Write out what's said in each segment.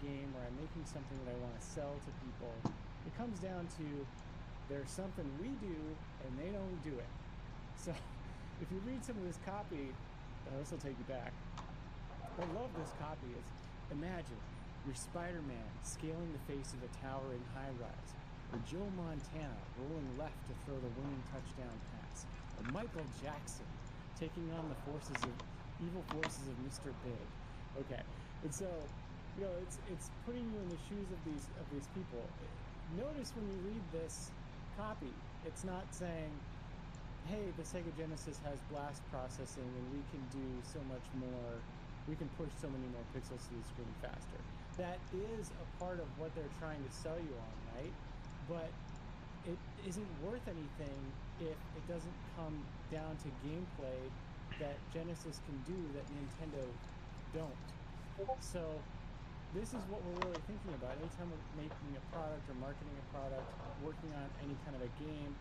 game or I'm making something that I want to sell to people, it comes down to there's something we do and they don't do it. So if you read some of this copy, this will take you back. I love this copy. It's imagine you're Spider-Man scaling the face of a tower in high rise, or Joe Montana rolling left to throw the winning touchdown pass, or Michael Jackson taking on the evil forces of Mr. Big. Okay, and so it's putting you in the shoes of these people. Notice when you read this copy, it's not saying, hey, the Sega Genesis has blast processing and we can do so much more, we can push so many more pixels to the screen faster. That is a part of what they're trying to sell you on, right? But it isn't worth anything if it doesn't come down to gameplay that Genesis can do that Nintendo don't. So this is what we're really thinking about. Anytime we're making a product or marketing a product, working on any kind of a game,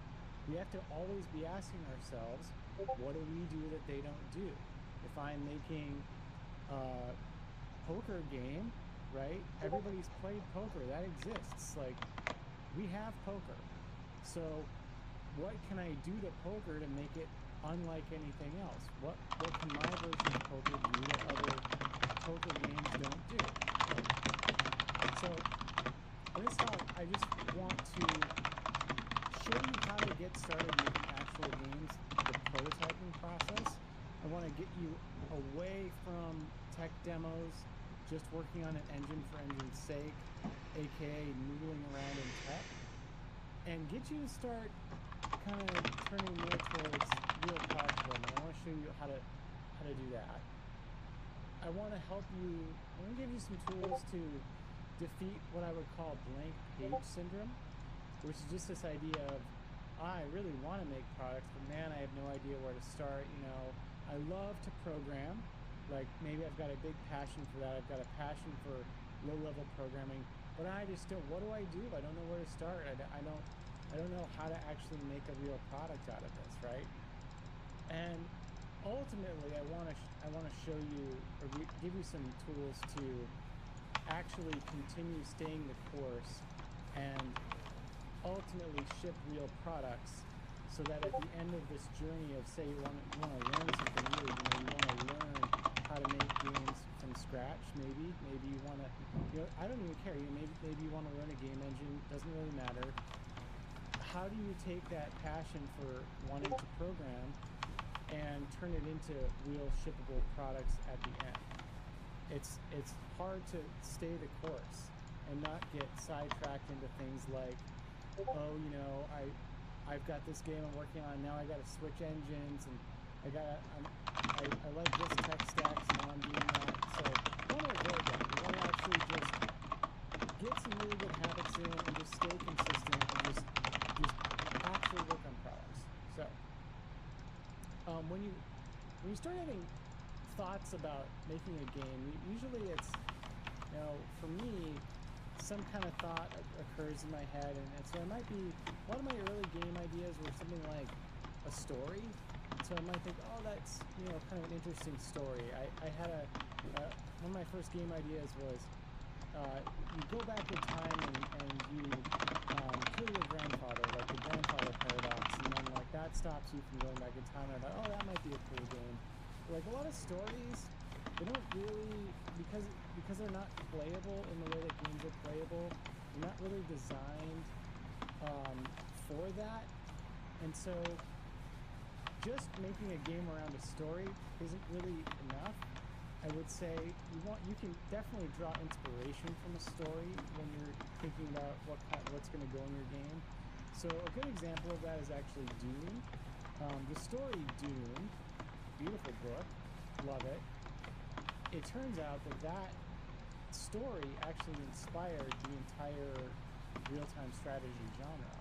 we have to always be asking ourselves, what do we do that they don't do? If I'm making a poker game, right? Everybody's played poker. That exists. Like, we have poker. So what can I do to poker to make it unlike anything else? What can my version of poker do that other poker games don't do? So in this talk, I just want to show you how to get started making actual games, the prototyping process. I want to get you away from tech demos, just working on an engine for engine's sake, aka noodling around in tech, and get you to start kind of turning more towards real product development. I want to show you how to do that. I want to help you, I'm going to give you some tools to defeat what I would call blank page syndrome, which is just this idea of, I really want to make products, but man, I have no idea where to start. You know, I love to program. Like, maybe I've got a big passion for that. I've got a passion for low-level programming, but I just don't. What do I do? I don't know where to start. I don't know how to actually make a real product out of this, right? And ultimately, I want to show you or give you some tools to actually continue staying the course and ultimately ship real products, so that at the end of this journey of, say, you want to learn something new, you want to learn how to make games from scratch, maybe you want to, I don't even care, maybe you want to learn a game engine, doesn't really matter. How do you take that passion for wanting to program and turn it into real shippable products at the end? It's hard to stay the course and not get sidetracked into things like, oh, I've got this game I'm working on, now I got to switch engines, and I like this tech stack, so now I'm doing that. So you want to avoid that. You want to actually just get some really good habits in and just stay consistent and just actually work on products. So when you start having thoughts about making a game, usually it's, for me, some kind of thought occurs in my head, and so it might be, a lot of my early game ideas were something like a story. So I might think, oh, that's, kind of an interesting story. I had one of my first game ideas was, you go back in time and you kill your grandfather, like the grandfather paradox, and then like that stops you from going back in time. And I thought, oh, that might be a cool game. Like a lot of stories, they don't really, because they're not playable in the way that games are playable, they're not really designed for that. And so just making a game around a story isn't really enough. I would say you can definitely draw inspiration from a story when you're thinking about what's going to go in your game. So a good example of that is actually Dune. The story Dune, beautiful book, love it. It turns out that story actually inspired the entire real-time strategy genre.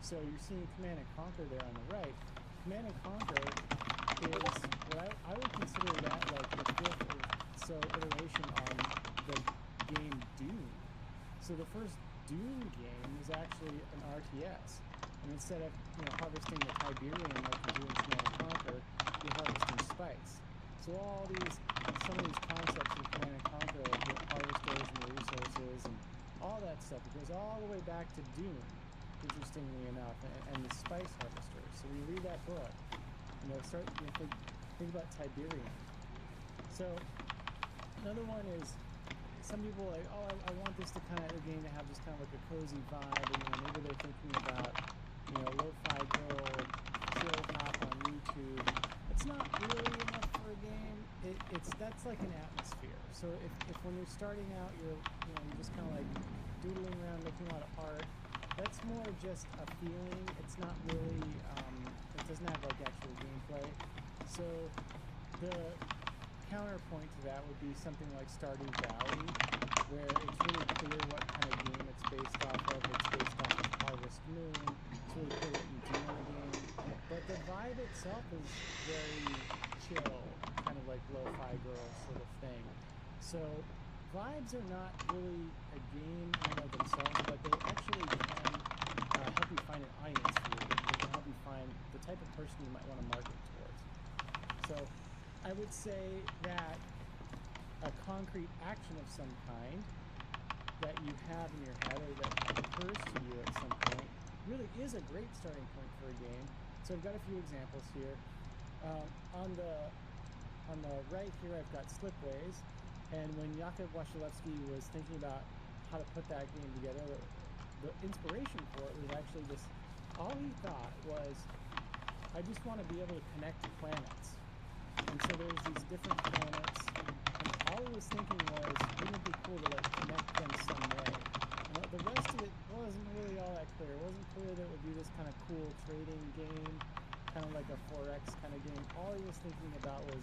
So you're seeing Command & Conquer there on the right. Command & Conquer is what I would consider that like the fifth or so iteration on the game Dune. So the first Dune game is actually an RTS. And instead of harvesting the Tiberium like you do in Command & Conquer, you're harvesting spice. So some of these concepts in Command & Conquer, like the harvesters and the resources all that stuff. It goes all the way back to Dune, interestingly enough, and the Spice Harvester. So we read that book, think about Tiberium. So another one is, some people are like, oh, I want this to kind of, the game to have this kind of like a cozy vibe, and maybe they're thinking about, lo-fi girl, chill hop on YouTube. It's not really enough for a game. That's like an atmosphere. So if when you're starting out, you're just kind of like doodling around, making a lot of art, that's more just a feeling. It's not really, it doesn't have like actual gameplay. So the counterpoint to that would be something like Stardew Valley, where it's really clear what kind of game it's based off of. It's based off of Harvest Moon. It's really clear what you do in the game. But the vibe itself is very chill, kind of like lo-fi girl sort of thing. So vibes are not really a game in and of themselves, but they actually can help you find an audience for you. They can help you find the type of person you might want to market towards. So I would say that a concrete action of some kind that you have in your head or that occurs to you at some point really is a great starting point for a game. So I've got a few examples here. On the right here, I've got Slipways, and when Jakub Wasilewski was thinking about how to put that game together, the inspiration for it was actually just, all he thought was, I just want to be able to connect planets. And so there's these different planets, and all he was thinking was, wouldn't it be cool to like connect them some way? And the rest of it wasn't really all that clear. It wasn't clear that it would be this kind of cool trading game, kind of like a 4X kind of game. All he was thinking about was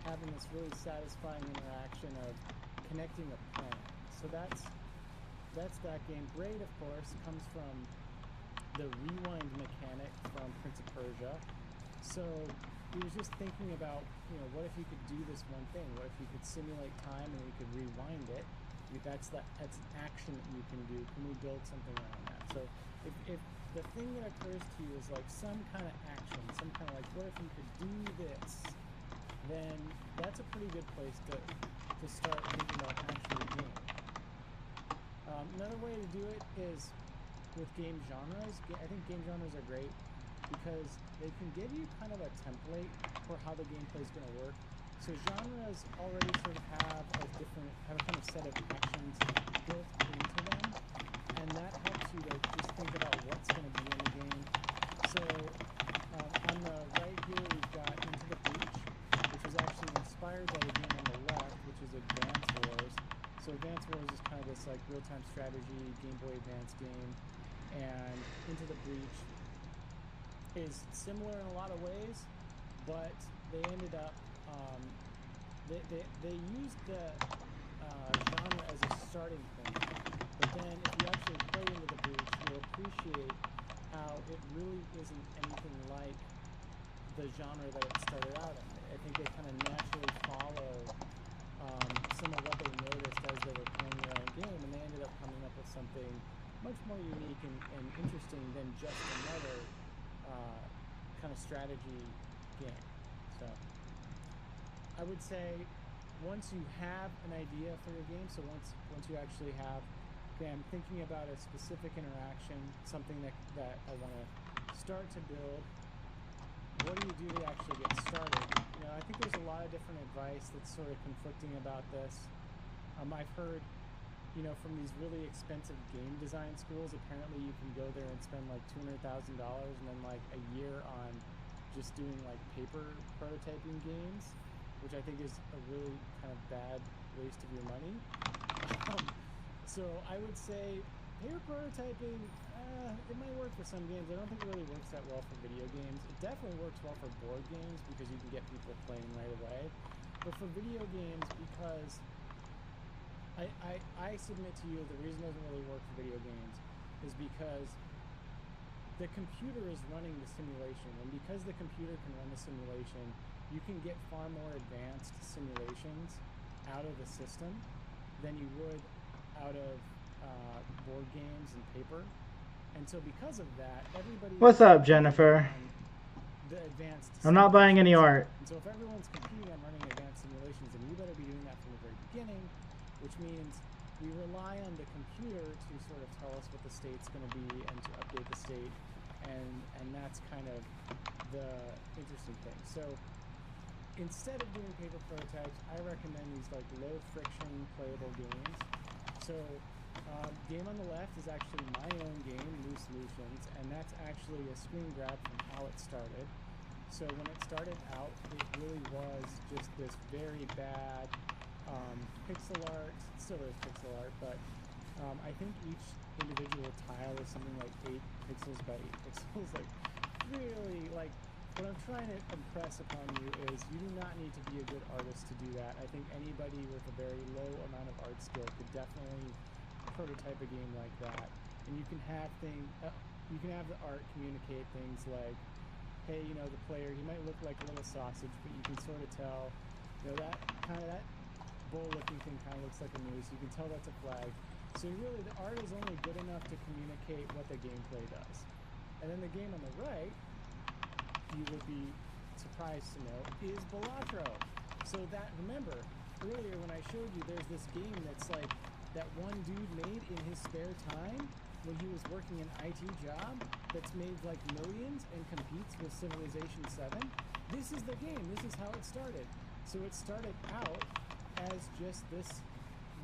having this really satisfying interaction of connecting a planet. So that's that game. Braid, of course, comes from the rewind mechanic from Prince of Persia. So he was just thinking about, what if you could do this one thing? What if you could simulate time and we could rewind it? That's an action that you can do. Can we build something around that? So if the thing that occurs to you is like some kind of action, some kind of like, what if you could do this? Then that's a pretty good place to start thinking about actually doing. Another way to do it is with game genres. I think game genres are great because they can give you kind of a template for how the gameplay is going to work. So genres already sort of have a kind of set of actions built into them, and that helps you to just think about what's going to be in the game. So on the right here, we've got Into the Breach, which is actually inspired by the game on the left, which is Advance Wars. So Advance Wars is kind of this like real-time strategy Game Boy Advance game, and Into the Breach is similar in a lot of ways, but they ended up they used the genre as a starting point, but then if you actually play Into the Breach, you'll appreciate how it really isn't anything like the genre that it started out in. I think they kind of naturally follow some of what they noticed as they were playing their own game, and they ended up coming up with something much more unique and interesting than just another kind of strategy game. So I would say once you have an idea for your game, so once you actually have, okay, I'm thinking about a specific interaction, something that I want to start to build, what do you do to actually get started? I think there's a lot of different advice that's sort of conflicting about this. I've heard, from these really expensive game design schools, apparently you can go there and spend like $200,000 and then like a year on just doing like paper prototyping games, which I think is a really kind of bad waste of your money. So I would say paper prototyping, it might work for some games. I don't think it really works that well for video games. It definitely works well for board games because you can get people playing right away. But for video games, because I submit to you the reason it doesn't really work for video games is because the computer is running the simulation, and because the computer can run the simulation, you can get far more advanced simulations out of the system than you would out of board games and paper. And so because of that, everybody... What's up, Jennifer? The advanced I'm not buying any art. And so if everyone's competing on running advanced simulations, then you better be doing that from the very beginning, which means we rely on the computer to sort of tell us what the state's going to be and to update the state, and that's kind of the interesting thing. So instead of doing paper prototypes, I recommend these like low friction playable games. So game on the left is actually my own game, New Solutions, and that's actually a screen grab from how it started. So when it started out, it really was just this very bad pixel art. It still is pixel art, but I think each individual tile is something like 8 pixels by 8 pixels. Like really, like what I'm trying to impress upon you is you do not need to be a good artist to do that. I think anybody with a very low amount of art skill could definitely prototype a game like that. And you can have you can have the art communicate things like, hey, you know, the player, he might look like a little sausage, but you can sort of tell, you know, that bowl-looking thing kind of looks like a moose. You can tell that's a flag. So really, the art is only good enough to communicate what the gameplay does. And then the game on the right, you would be surprised to know, is Balatro. So that, remember, earlier when I showed you, there's this game that's like, that one dude made in his spare time when he was working an IT job that's made like millions and competes with Civilization 7. This is the game. This is how it started. So it started out as just this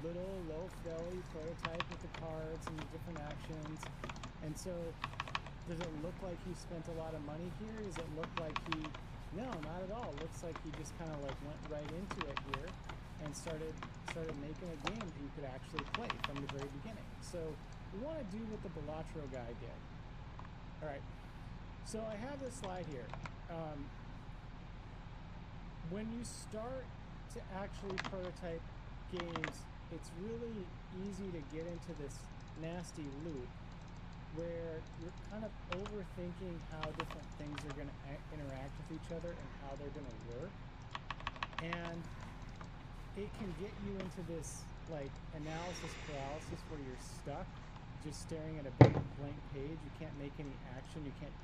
little low-fidelity prototype with the cards and the different actions. And so does it look like he spent a lot of money here? Does it look like he... No, not at all. It looks like he just kind of like went right into it here and started making a game that you could actually play from the very beginning. So we want to do what the Balatro guy did. All right. So I have this slide here. When you start to actually prototype games, it's really easy to get into this nasty loop where you're kind of overthinking how different things are going to interact with each other and how they're going to work. And it can get you into this like analysis paralysis where you're stuck just staring at a big blank page. You can't make any action. You can't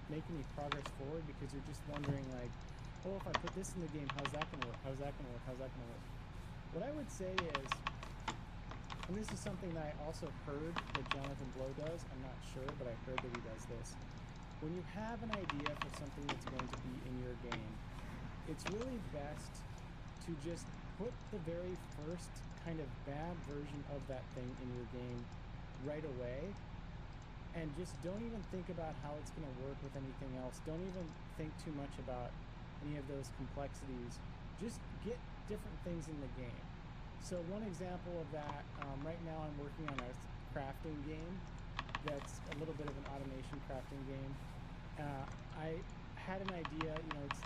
make any progress forward because you're just wondering like, oh, if I put this in the game, how's that going to work? How's that going to work? How's that going to work? What I would say is, and this is something that I also heard that Jonathan Blow does, I'm not sure, but I heard that he does this. When you have an idea for something that's going to be in your game, it's really best to just put the very first kind of bad version of that thing in your game right away, and just don't even think about how it's going to work with anything else. Don't even think too much about any of those complexities. Just get different things in the game. So one example of that, right now I'm working on a crafting game that's a little bit of an automation crafting game. I had an idea, you know, it's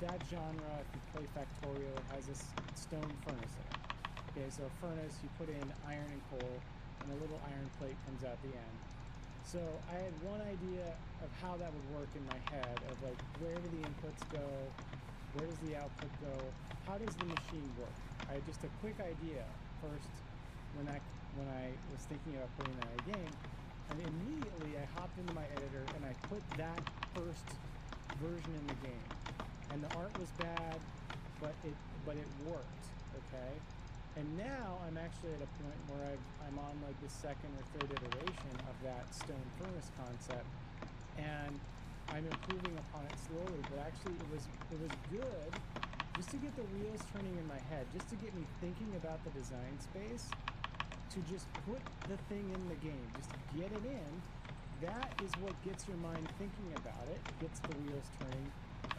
that genre, if you play Factorio, it has this stone furnace in it. Okay, so a furnace, you put in iron and coal, and a little iron plate comes out the end. So I had one idea of how that would work in my head, of like, where do the inputs go? Where does the output go? How does the machine work? I had just a quick idea first when I was thinking about putting that in a game, and immediately I hopped into my editor and I put that first version in the game. And the art was bad, but it worked, okay? And now I'm actually at a point where I'm on like the second or third iteration of that stone furnace concept, and I'm improving upon it slowly. But actually, it was good just to get the wheels turning in my head, just to get me thinking about the design space, to just put the thing in the game, just get it in. That is what gets your mind thinking about it, gets the wheels turning,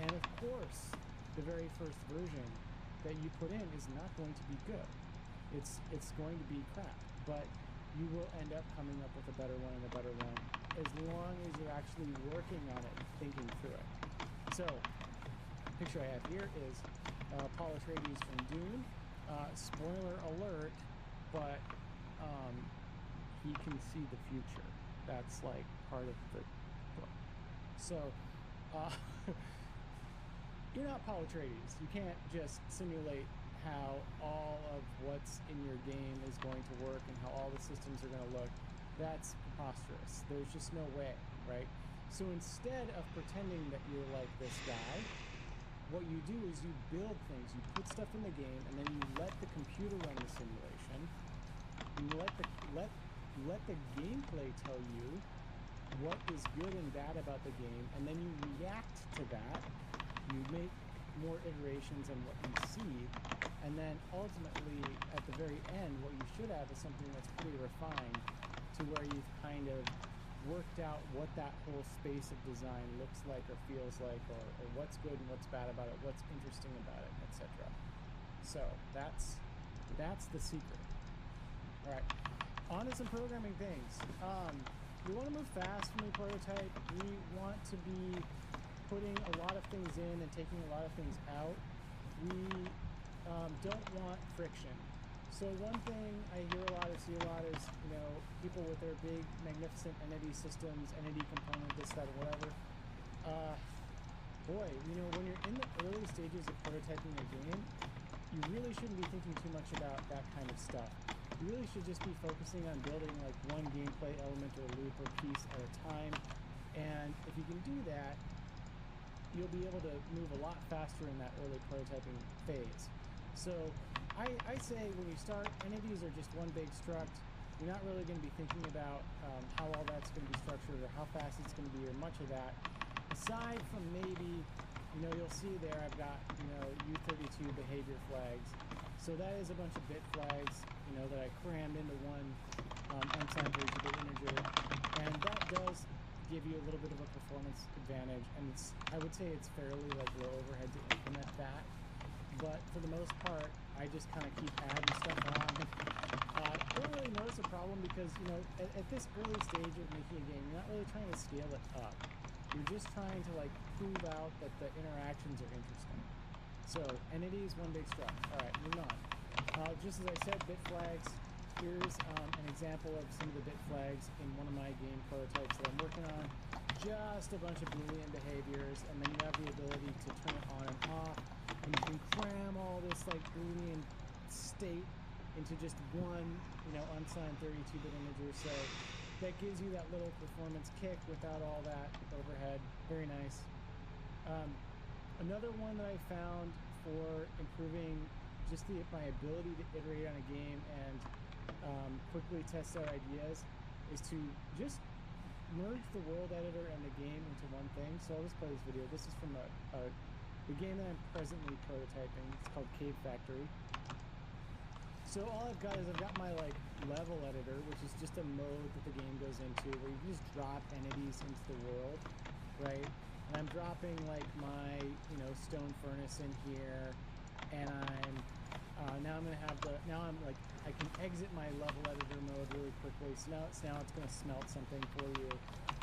and of course, the very first version that you put in is not going to be good. It's going to be crap, but you will end up coming up with a better one and a better one as long as you're actually working on it, thinking through it. So, the picture I have here is Paul Atreides from Dune. Spoiler alert, but he can see the future. That's like part of the book. So, you're not Paul Atreides. You can't just simulate how all of what's in your game is going to work and how all the systems are going to look. That's preposterous. There's just no way, right? So instead of pretending that you're like this guy, what you do is you build things. You put stuff in the game, and then you let the computer run the simulation. You let the gameplay tell you what is good and bad about the game, and then you react to that. You make more iterations on what you see, and then ultimately, at the very end, what you should have is something that's pretty refined to where you've kind of worked out what that whole space of design looks like or feels like, or what's good and what's bad about it, what's interesting about it, etc. So that's the secret. All right, on to some programming things. We want to move fast when we prototype. We want to be putting a lot of things in and taking a lot of things out. We don't want friction. So one thing I hear a lot or see a lot is, people with their big, magnificent entity systems, entity component, this, that, or whatever. Boy, when you're in the early stages of prototyping a game, you really shouldn't be thinking too much about that kind of stuff. You really should just be focusing on building like one gameplay element or loop or piece at a time. And if you can do that, you'll be able to move a lot faster in that early prototyping phase. So I say when you start, entities are just one big struct. You're not really going to be thinking about how all that's going to be structured or how fast it's going to be or much of that. Aside from maybe, you'll see there I've got, U32 behavior flags. So that is a bunch of bit flags, that I crammed into one unsigned 32-bit integer. And that does give you a little bit of a performance advantage. And I would say it's fairly low overhead to implement that. But for the most part, I just kind of keep adding stuff on. Don't really notice a problem because, at this early stage of making a game, you're not really trying to scale it up. You're just trying to prove out that the interactions are interesting. So entities, one big struct. All right, moving on. Just as I said, bit flags. Here's an example of some of the bit flags in one of my game prototypes that I'm working on. Just a bunch of Boolean behaviors, and then you have the ability to turn it on and off. And you can cram all this Boolean state into just one, unsigned 32-bit integer. So that gives you that little performance kick without all that overhead. Very nice. Another one that I found for improving just my ability to iterate on a game and quickly test out ideas is to just merge the world editor and the game into one thing. So I'll just play this video. This is from the game that I'm presently prototyping. It's called Cave Factory. So all I've got is I've got my level editor, which is just a mode that the game goes into where you can just drop entities into the world, right? And I'm dropping my stone furnace in here, and now I'm gonna have I can exit my level editor mode really quickly. So now it's gonna smelt something for you,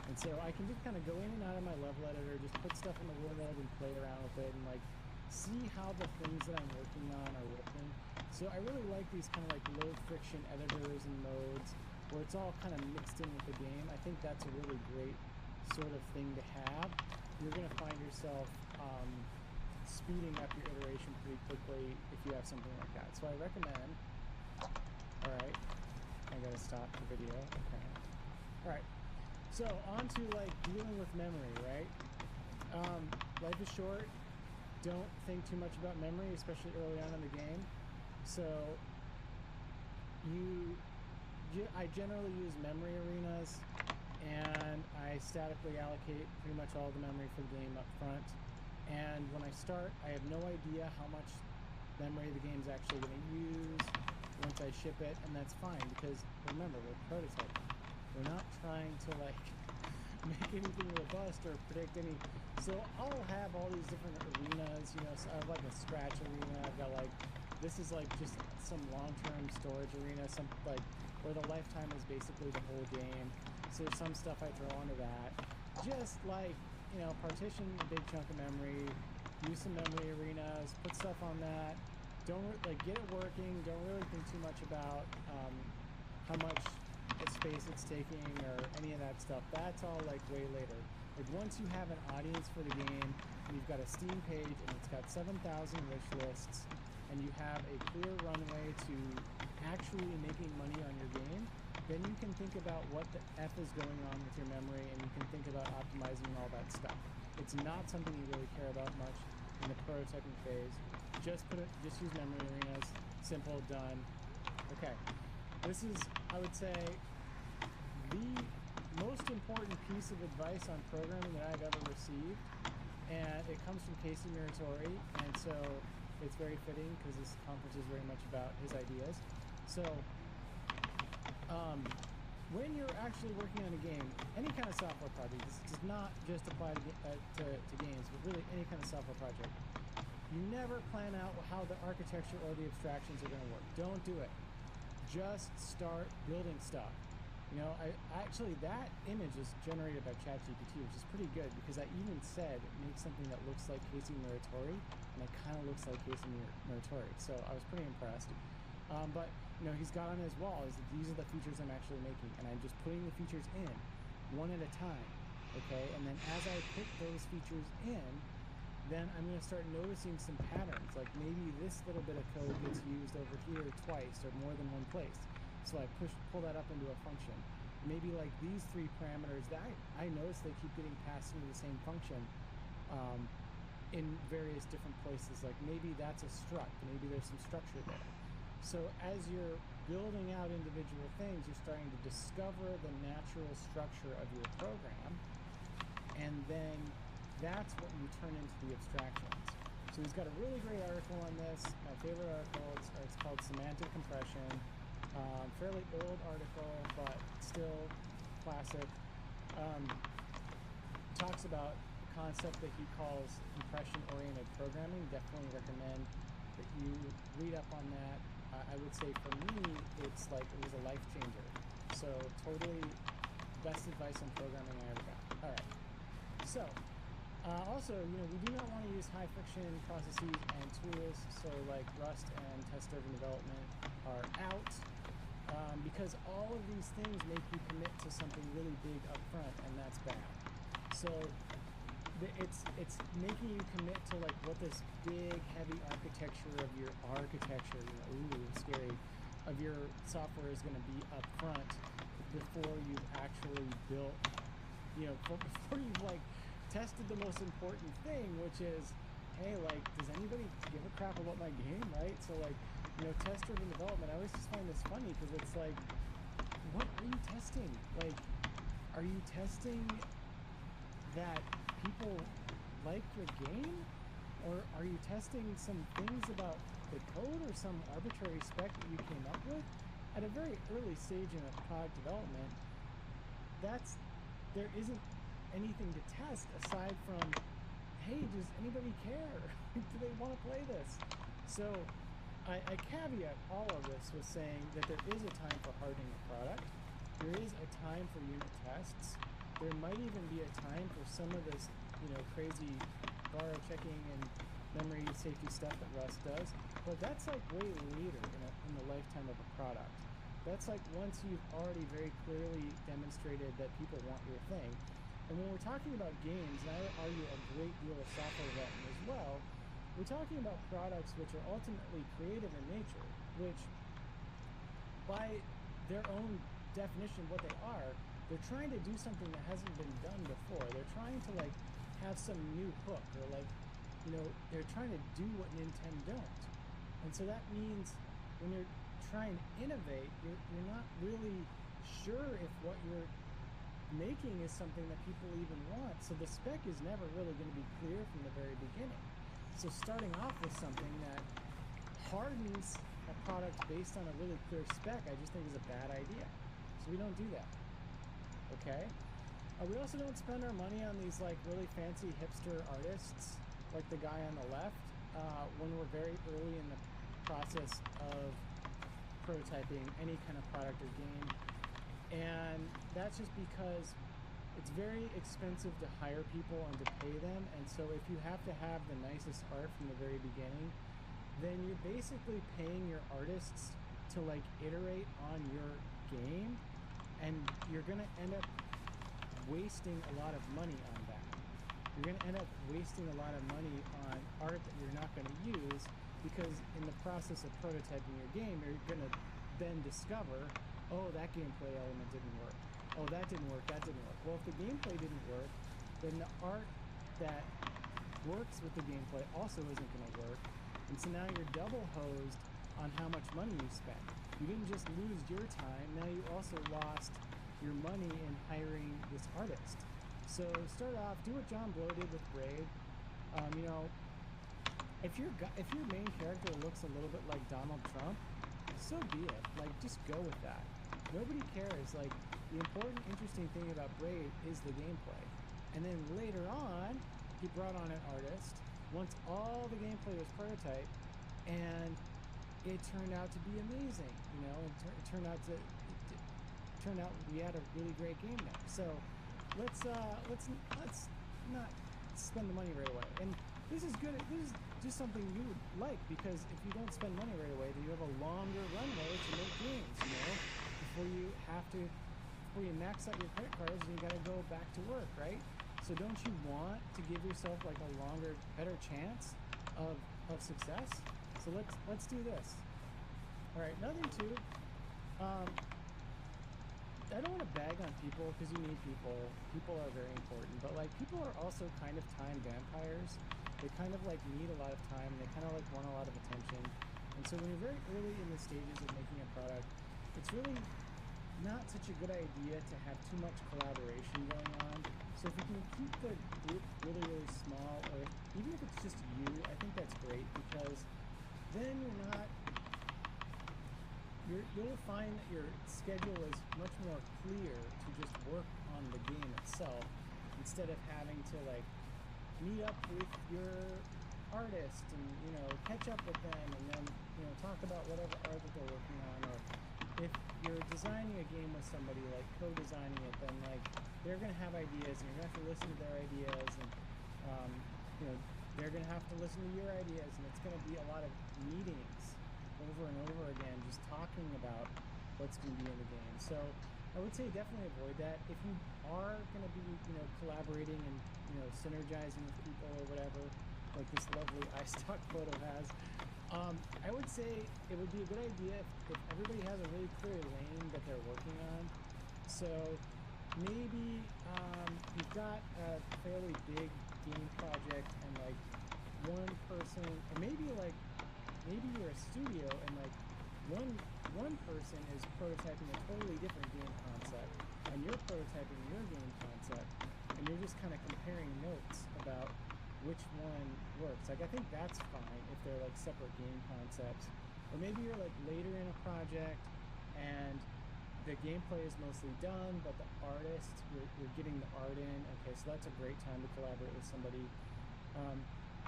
and so I can just kind of go in and out of my level editor, just put stuff in the world and play around with it, and see how the things that I'm working on are working. So I really like these kind of low friction editors and modes where it's all kind of mixed in with the game. I think that's a really great sort of thing to have. You're going to find yourself speeding up your iteration pretty quickly if you have something like that. So I recommend, all right, I got to stop the video. Okay. All right. So on to dealing with memory, right? Life is short. Don't think too much about memory, especially early on in the game. So I generally use memory arenas, and I statically allocate pretty much all the memory for the game up front. And when I start, I have no idea how much memory the game's actually going to use once I ship it, and that's fine because remember, we're prototyping. We're not trying to make anything robust or predict any. So I'll have all these different arenas, so I have a scratch arena. I've got this is just some long-term storage arena, some where the lifetime is basically the whole game. So there's some stuff I throw onto that. Just partition a big chunk of memory, use some memory arenas, put stuff on that. Don't get it working. Don't really think too much about how much space it's taking or any of that stuff. That's all way later. Once you have an audience for the game, and you've got a Steam page and it's got 7,000 wish lists, and you have a clear runway to actually making money on your game, then you can think about what the F is going on with your memory, and you can think about optimizing all that stuff. It's not something you really care about much in the prototyping phase. Just use memory arenas. Simple, done. Okay. This is, I would say, the most important piece of advice on programming that I've ever received, and it comes from Casey Muratori, and so it's very fitting because this conference is very much about his ideas. So, when you're actually working on a game, any kind of software project, this does not just apply to games, but really any kind of software project, you never plan out how the architecture or the abstractions are going to work. Don't do it. Just start building stuff. You know, actually that image is generated by ChatGPT, which is pretty good because I even said make something that looks like Casey Muratori, and it kind of looks like Casey Muratori. So I was pretty impressed. But you know, he's got on his wall is that these are the features I'm actually making, and I'm just putting the features in one at a time. Okay, and then as I put those features in, then I'm going to start noticing some patterns, like maybe this little bit of code gets used over here twice or more than one place. So I pull that up into a function. Maybe like these three parameters that I notice they keep getting passed into the same function in various different places. Like maybe that's a struct, maybe there's some structure there. So as you're building out individual things, you're starting to discover the natural structure of your program, and then that's what you turn into the abstractions. So he's got a really great article on this. My favorite article, it's called Semantic Compression. Fairly old article, but still classic. Talks about a concept that he calls compression-oriented programming. Definitely recommend that you read up on that. I would say for me, it's like it was a life changer. So totally best advice on programming I ever got. All right. So also, you know, we do not want to use high friction processes and tools. So like Rust and test-driven development are out because all of these things make you commit to something really big up front, and that's bad. So it's making you commit to like what this big heavy architecture of your scary, of your software is going to be up front before you've actually built, you know, before you've like tested the most important thing, which is, hey, like, does anybody give a crap about my game, right? So like, you know, test-driven development, I always just find this funny because it's like, what are you testing? Like, are you testing that people like your game, or are you testing some things about the code or some arbitrary spec that you came up with at a very early stage in a product development? There isn't anything to test aside from, hey, does anybody care? Do they want to play this? So I caveat all of this with saying that there is a time for hardening a product. There is a time for unit tests. There might even be a time for some of this, you know, crazy borrow checking and memory safety stuff that Rust does. But that's like way later in the lifetime of a product. That's like once you've already very clearly demonstrated that people want your thing. And when we're talking about games, and I would argue a great deal of software development as well, we're talking about products which are ultimately creative in nature, which by their own definition of what they are, they're trying to do something that hasn't been done before. They're trying to like have some new hook, or like, you know, they're trying to do what Nintendo don't. And so that means when you're trying to innovate, you're not really sure if what you're making is something that people even want. So the spec is never really going to be clear from the very beginning. So starting off with something that hardens a product based on a really clear spec, I just think is a bad idea. So we don't do that. Okay? We also don't spend our money on these like really fancy hipster artists, like the guy on the left, when we're very early in the process of prototyping any kind of product or game. And that's just because it's very expensive to hire people and to pay them. And so if you have to have the nicest art from the very beginning, then you're basically paying your artists to like iterate on your game, and you're going to end up wasting a lot of money on that. You're going to end up wasting a lot of money on art that you're not going to use, because in the process of prototyping your game, you're going to then discover, oh, that gameplay element didn't work. Oh, that didn't work, that didn't work. Well, if the gameplay didn't work, then the art that works with the gameplay also isn't going to work. And so now you're double hosed on how much money you spent. You didn't just lose your time, now you also lost your money in hiring this artist. So start off, do what John Blow did with Braid. You know, if your main character looks a little bit like Donald Trump, so be it. Like, just go with that. Nobody cares. Like, the important, interesting thing about Braid is the gameplay. And then later on, he brought on an artist once all the gameplay was prototyped, and it turned out to be amazing. You know, it turned out we had a really great game there. So let's not spend the money right away. And this is good. This is just something you would like, because if you don't spend money right away, then you have a longer runway to make games. You know, before you max out your credit cards, and you got to go back to work, right? So don't you want to give yourself like a longer, better chance of success? So let's do this. All right, nothing too. I don't want to bag on people, because you need people. People are very important, but like, people are also kind of time vampires. They kind of like need a lot of time, and they kind of like want a lot of attention. And so when you're very early in the stages of making a product, it's really not such a good idea to have too much collaboration going on. So if you can keep the group really, really small, or even if it's just you, I think that's great, because then you'll find that your schedule is much more clear to just work on the game itself, instead of having to like meet up with your artist and, you know, catch up with them, and then, you know, talk about whatever art that they're working on. Or if you're designing a game with somebody, like co-designing it, then like they're gonna have ideas, and you're gonna have to listen to their ideas, and you know, they're gonna have to listen to your ideas, and it's gonna be a lot of meetings over and over again, just talking about what's going to be in the game. So I would say definitely avoid that. If you are going to be, you know, collaborating and, you know, synergizing with people or whatever, like this lovely iStock photo has, I would say it would be a good idea if everybody has a really clear lane that they're working on. So maybe you've got a fairly big game project, and like one person, or maybe you're a studio, and like one person is prototyping a totally different game concept, and you're prototyping your game concept, and you're just kind of comparing notes about which one works. Like, I think that's fine if they're like separate game concepts. Or maybe you're like later in a project, and the gameplay is mostly done, but the artist, you're getting the art in. Okay, so that's a great time to collaborate with somebody.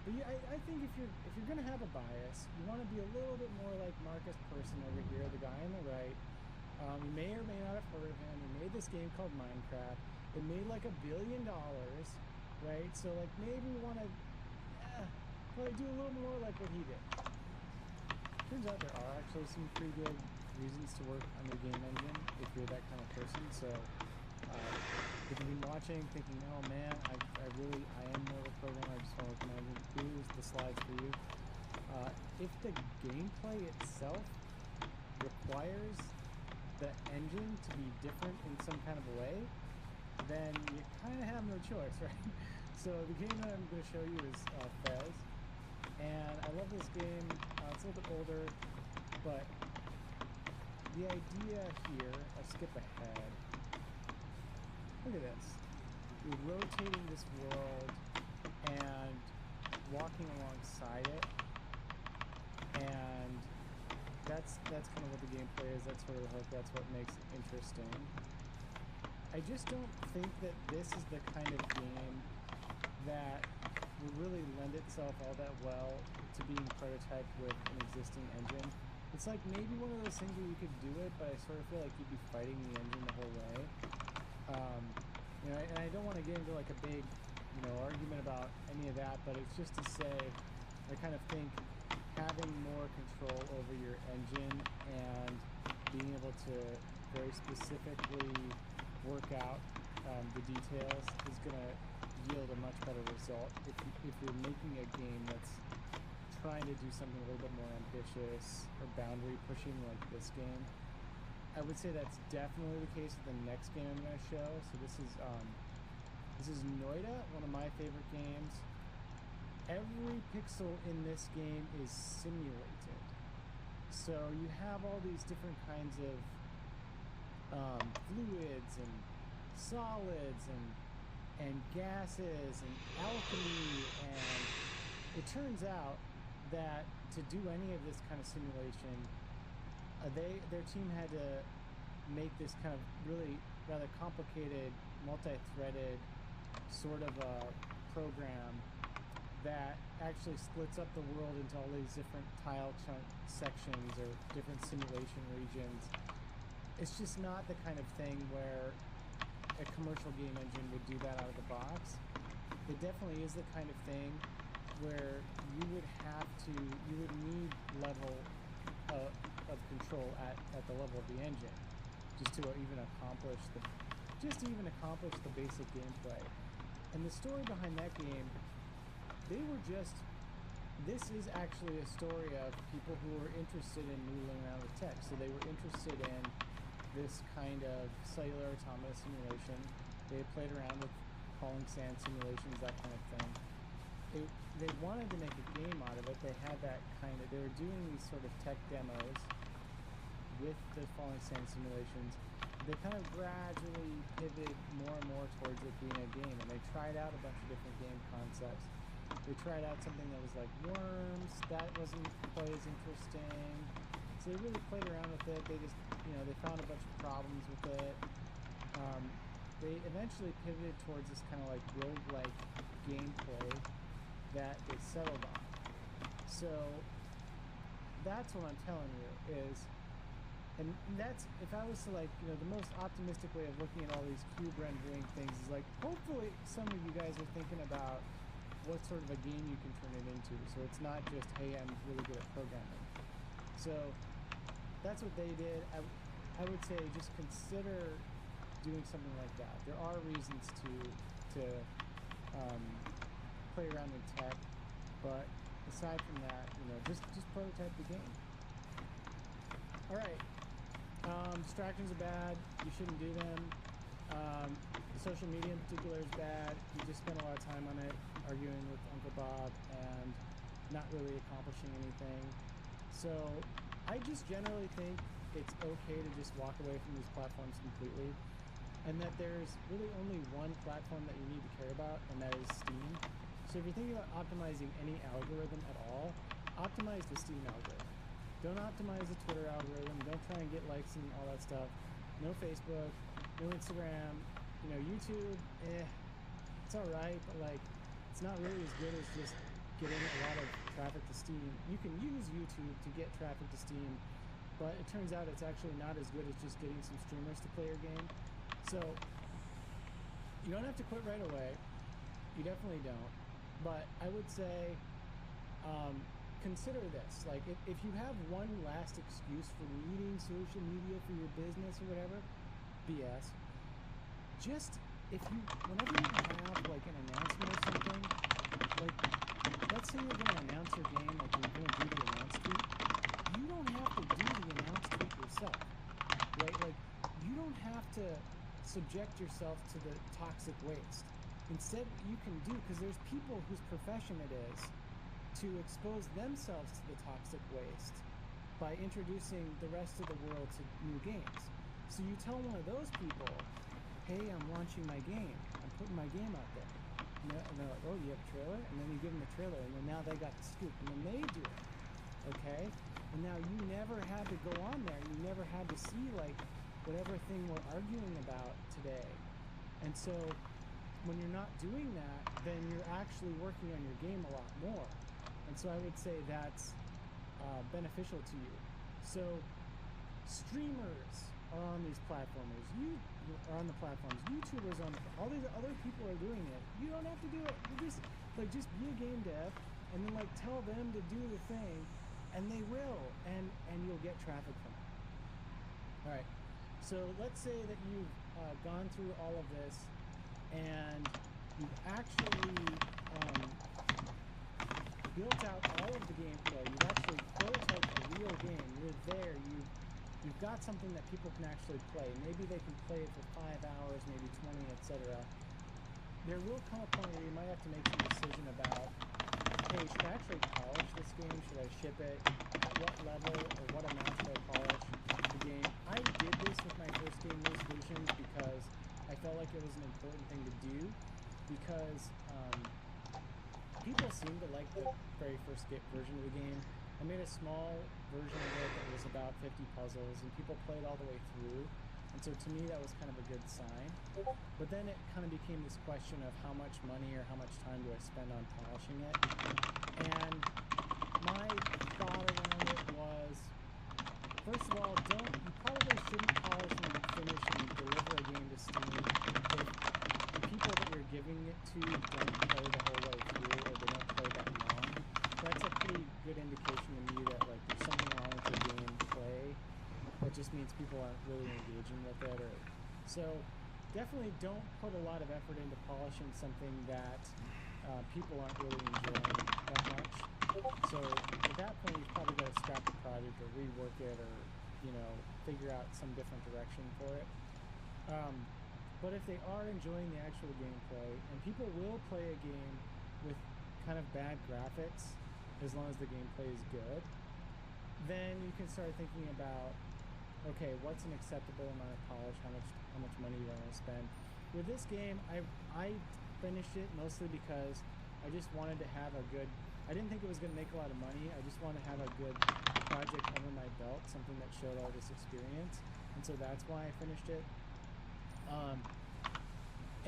But yeah, I think if you're gonna have a bias, you want to be a little bit more like Marcus Persson over here, the guy on the right. You may or may not have heard of him. He made this game called Minecraft. It made like $1 billion, right? So like, maybe you want to probably do a little more like what he did. Turns out there are actually some pretty good reasons to work on your game engine if you're that kind of person. So if you've been watching thinking, oh man, I am more of a programmer, I just want to work on my engine, here's the slides for you. If the gameplay itself requires the engine to be different in some kind of a way, then you kind of have no choice, right? So the game that I'm going to show you is Fez, and I love this game. It's a little bit older, but the idea here, I'll skip ahead. Look at this. You're rotating this world and walking alongside it, and that's kind of what the gameplay is. That's sort of the hook. That's what makes it interesting. I just don't think that this is the kind of game that would really lend itself all that well to being prototyped with an existing engine. It's like maybe one of those things where you could do it, but I sort of feel like you'd be fighting the engine the whole way. You know, and I don't want to get into like a big, you know, argument about any of that, but it's just to say, I kind of think having more control over your engine and being able to very specifically work out the details is going to yield a much better result if you're making a game that's trying to do something a little bit more ambitious or boundary pushing like this game. I would say that's definitely the case with the next game I'm going to show. So this is Noida, one of my favorite games. every pixel in this game is simulated. So you have all these different kinds of fluids and solids and gases and alchemy, and it turns out that to do any of this kind of simulation, their team had to make this kind of really rather complicated, multi-threaded sort of a program that actually splits up the world into all these different tile chunk sections or different simulation regions. It's just not the kind of thing where a commercial game engine would do that out of the box. It definitely is the kind of thing where you would need level of control at the level of the engine just to even accomplish the basic gameplay. And the story behind that game, this is actually a story of people who were interested in noodling around with tech. So they were interested in this kind of cellular automata simulation. They played around with falling sand simulations, that kind of thing. They wanted to make a game out of it. They were doing these sort of tech demos with the falling sand simulations. They kind of gradually pivoted more and more towards it being a game, and they tried out a bunch of different game concepts. They tried out something that was like worms. That wasn't quite as interesting. So they really played around with it. They just, they found a bunch of problems with it. They eventually pivoted towards this kind of like roguelike gameplay that they settled on. So that's what I'm telling you is, and that's, if I was to like, the most optimistic way of looking at all these cube rendering things is like, hopefully some of you guys are thinking about what sort of a game you can turn it into. So it's not just, hey, I'm really good at programming. So that's what they did. I would say just consider doing something like that. There are reasons to play around in tech, but aside from that, just prototype the game. All right. Distractions are bad. You shouldn't do them. Social media in particular is bad. You just spend a lot of time on it, arguing with Uncle Bob and not really accomplishing anything. So I just generally think it's okay to just walk away from these platforms completely, and that there's really only one platform that you need to care about, and that is Steam. So if you're thinking about optimizing any algorithm at all, optimize the Steam algorithm. Don't optimize the Twitter algorithm. Don't try and get likes and all that stuff. No Facebook, no Instagram, YouTube, it's all right, but like, it's not really as good as just getting a lot of traffic to Steam. You can use YouTube to get traffic to Steam, but it turns out it's actually not as good as just getting some streamers to play your game. So you don't have to quit right away. You definitely don't. But I would say consider this. Like, if you have one last excuse for needing social media for your business or whatever, BS. Just whenever you have like an announcement or something, like let's say you're going to announce your game, like you're going to do the announce tweet, you don't have to do the announce tweet yourself, right? Like, you don't have to subject yourself to the toxic waste. Instead, what you can do, because there's people whose profession it is to expose themselves to the toxic waste by introducing the rest of the world to new games. So you tell one of those people, hey, I'm launching my game. I'm putting my game out there. And they're like, oh, you have a trailer? And then you give them the trailer, and then now they got the scoop. And then they do it, okay? And now you never had to go on there. You never had to see, like, whatever thing we're arguing about today. And so when you're not doing that, then you're actually working on your game a lot more. And so I would say that's beneficial to you. So streamers are on these platforms. You are on the platforms. YouTubers on all these other people are doing it. You don't have to do it. You just be a game dev, and then like tell them to do the thing, and they will, and you'll get traffic from it. All right. So let's say that you've gone through all of this, and you've actually built out all of the gameplay. You've actually prototyped a real game. You're there. You've got something that people can actually play. Maybe they can play it for 5 hours, maybe 20, etc. There will come a point where you might have to make some decision about hey, should I actually polish this game? Should I ship it? At what level or what amount should I polish the game? I did this with my first game, Resolutions, because I felt like it was an important thing to do, because people seem to like the very first version of the game. I made a small version of it that was about 50 puzzles, and people played all the way through. And so to me, that was kind of a good sign. But then it kind of became this question of how much money or how much time do I spend on polishing it. And my thought around it was, first of all, you probably shouldn't polish and finish and deliver a game to Steam if the people that you're giving it to don't play the whole way through, or they don't play that long. That's a pretty good indication to me that like there's something wrong with the gameplay. That just means people aren't really engaging with it. Or so definitely don't put a lot of effort into polishing something that people aren't really enjoying that much. So at that point, you've probably got to scrap the project or rework it, or figure out some different direction for it. But if they are enjoying the actual gameplay, and people will play a game with kind of bad graphics as long as the gameplay is good, then you can start thinking about, okay, what's an acceptable amount of polish? How much money do I want to spend? With this game, I finished it mostly because I just wanted to have a good. I didn't think it was going to make a lot of money. I just wanted to have a good project under my belt, something that showed all this experience, and so that's why I finished it.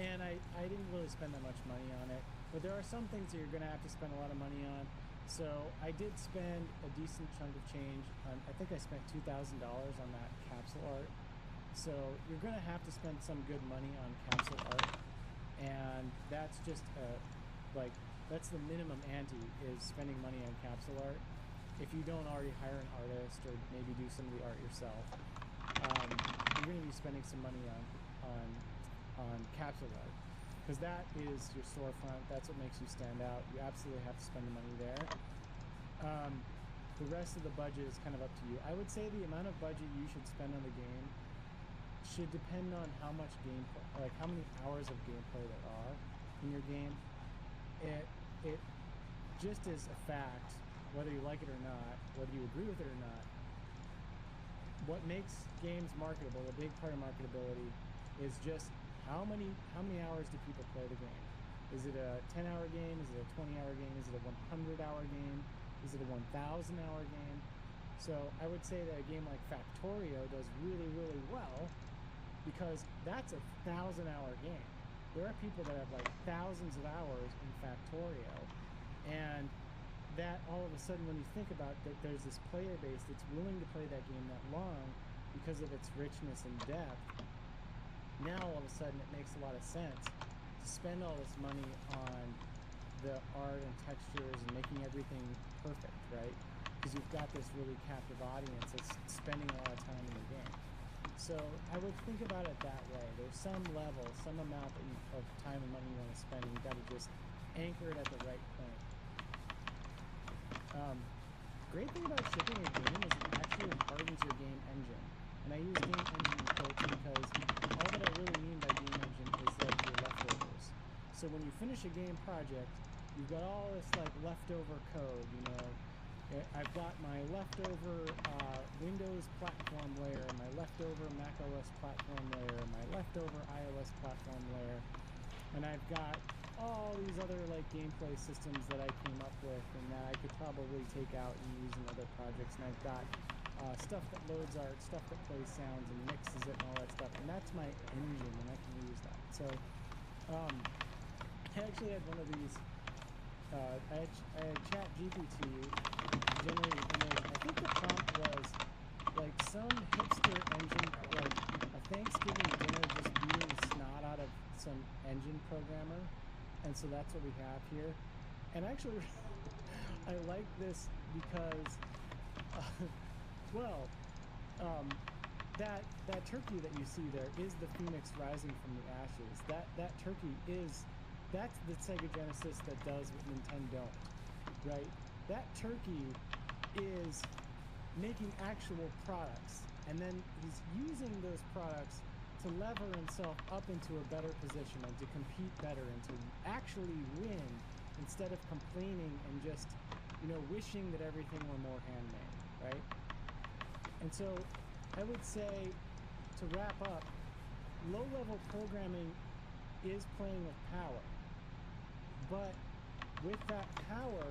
And I didn't really spend that much money on it, but there are some things that you're going to have to spend a lot of money on. So I did spend a decent chunk of change on, I think I spent $2,000 on that capsule art. So you're going to have to spend some good money on capsule art. And that's just that's the minimum ante, is spending money on capsule art. If you don't already hire an artist or maybe do some of the art yourself, you're going to be spending some money on capsule art. Because that is your storefront. That's what makes you stand out. You absolutely have to spend the money there. The rest of the budget is kind of up to you. I would say the amount of budget you should spend on the game should depend on how much gameplay, like how many hours of gameplay there are in your game. It just is a fact, whether you like it or not, whether you agree with it or not. What makes games marketable, a big part of marketability, is just how many hours do people play the game? Is it a 10-hour game? Is it a 20-hour game? Is it a 100-hour game? Is it a 1,000-hour game? So I would say that a game like Factorio does really, really well, because that's a 1,000-hour game. There are people that have like thousands of hours in Factorio, and that all of a sudden, when you think about that, there's this player base that's willing to play that game that long because of its richness and depth. Now all of a sudden it makes a lot of sense to spend all this money on the art and textures and making everything perfect, right? Because you've got this really captive audience that's spending a lot of time in the game. So I would think about it that way. There's some level, some amount of time and money you want to spend, and you've got to just anchor it at the right point. Great thing about shipping a game is it actually hardens your game engine. And I use game engine in quotes because all that I really mean by game engine is like your leftovers. So when you finish a game project, you've got all this like leftover code, I've got my leftover Windows platform layer, my leftover Mac OS platform layer, my leftover iOS platform layer, and I've got all these other like gameplay systems that I came up with and that I could probably take out and use in other projects, and I've got stuff that loads art, stuff that plays sounds and mixes it and all that stuff, and that's my engine, and I can use that. So I actually had one of these, I had ChatGPT generate an image. I think the prompt was like some hipster engine, like a Thanksgiving dinner just beating the snot out of some engine programmer, and so that's what we have here. And actually I like this because that turkey that you see there is the phoenix rising from the ashes. That turkey that's the Sega Genesis that does what Nintendo don't, right? That turkey is making actual products, and then he's using those products to lever himself up into a better position and to compete better and to actually win instead of complaining and just, wishing that everything were more handmade, right? And so I would say, to wrap up, low-level programming is playing with power. But with that power,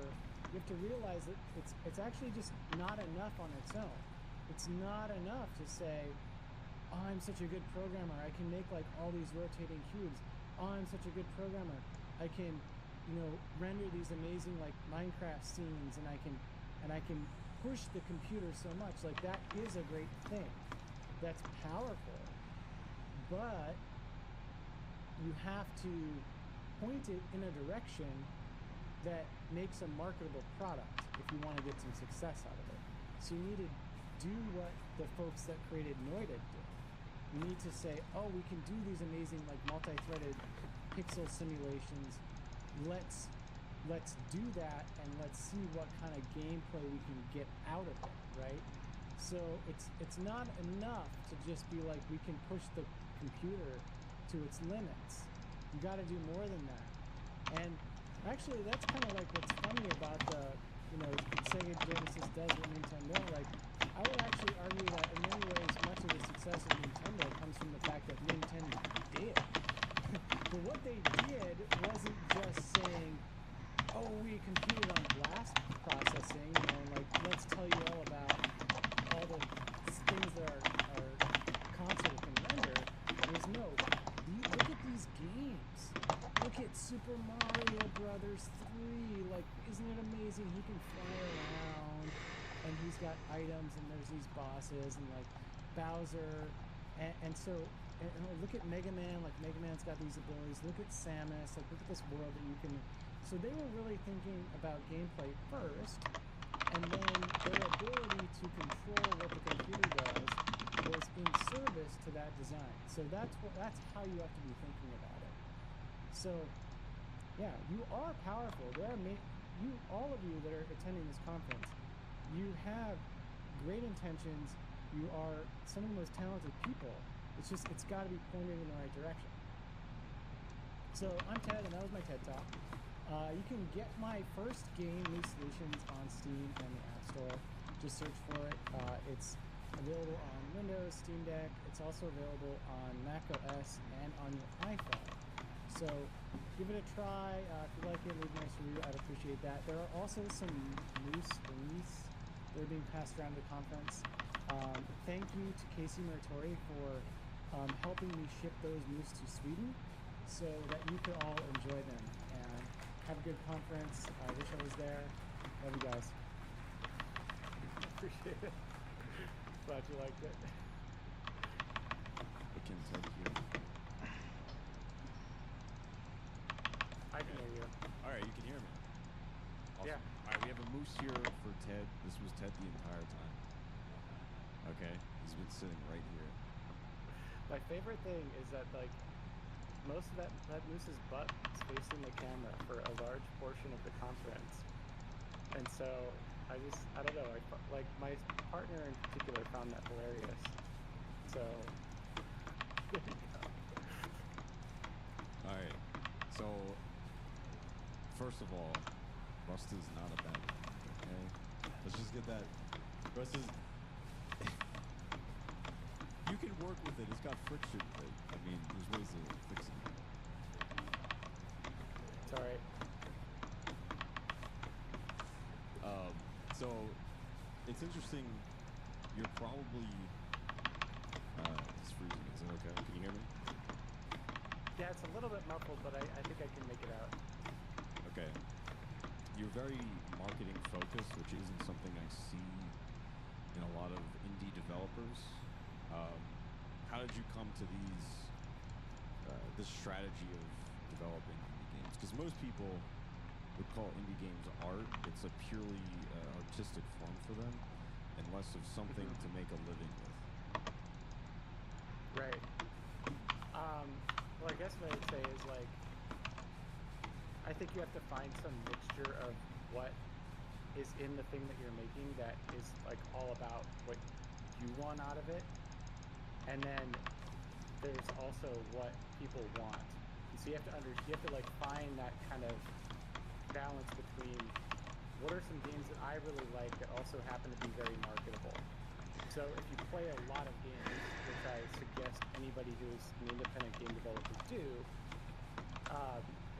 you have to realize that it's actually just not enough on its own. It's not enough to say, oh, I'm such a good programmer, I can make like all these rotating cubes. Oh, I'm such a good programmer, I can, render these amazing like Minecraft scenes, and I can push the computer so much. Like, that is a great thing. That's powerful. But you have to point it in a direction that makes a marketable product if you want to get some success out of it. So you need to do what the folks that created Noida did. You need to say, oh, we can do these amazing like multi-threaded pixel simulations. Let's do that, and let's see what kind of gameplay we can get out of it, right? So it's not enough to just be like, we can push the computer to its limits. You got to do more than that. And actually, that's kind of like what's funny about the, Sega Genesis does what Nintendo. Like, I would actually argue that in many ways, much of the success of Nintendo comes from the fact that Nintendo did. But what they did wasn't just saying, oh, we computed on blast processing, and like, let's tell you all about all the things that our console can render. It was, no, look at these games. Look at Super Mario Brothers 3. Like, isn't it amazing? He can fly around, and he's got items, and there's these bosses, and like Bowser, and so. And look at Mega Man, like Mega Man's got these abilities. Look at Samus, like look at this world that you can. So they were really thinking about gameplay first, and then their ability to control what the computer does was in service to that design. So that's how you have to be thinking about it. So, yeah, you are powerful. All of you that are attending this conference, you have great intentions. You are some of the most talented people. It's got to be pointed in the right direction. So I'm Ted, and that was my TED Talk. You can get my first game, New Solutions, on Steam and the App Store. Just search for it. It's available on Windows, Steam Deck. It's also available on Mac OS and on your iPhone. So give it a try. If you like it, leave a nice review. I'd appreciate that. There are also some Moose release that are being passed around the conference. Thank you to Casey Muratori for helping me ship those moose to Sweden so that you could all enjoy them. And have a good conference. I wish I was there. Love you guys. Appreciate it. Glad you liked it. Again, thank you. I can hear you. Alright, you can hear me. Awesome. Yeah. Alright, we have a moose here for Ted. This was Ted the entire time. Okay, he's been sitting right here. My favorite thing is that, like, most of that moose's butt is facing the camera for a large portion of the conference. And so, I don't know, like, my partner in particular found that hilarious. So, there you go. Alright, so, first of all, Rust is not a bad thing, okay? Let's just get that. Rust is... You can work with it. It's got friction. I mean, there's ways to fix it. It's alright. So, it's interesting. You're probably... it's freezing. Is it okay? Can you hear me? Yeah, it's a little bit muffled, but I think I can make it out. Okay. You're very marketing focused, which isn't something I see in a lot of indie developers. How did you come to this strategy of developing indie games? Because most people would call indie games art. It's a purely artistic form for them, and less of something to make a living with. Right. Well, I guess what I would say is, like, I think you have to find some mixture of what is in the thing that you're making that is, like, all about what you want out of it. And then there's also what people want. And so you have to like find that kind of balance between what are some games that I really like that also happen to be very marketable. So if you play a lot of games, which I suggest anybody who's an independent game developer do,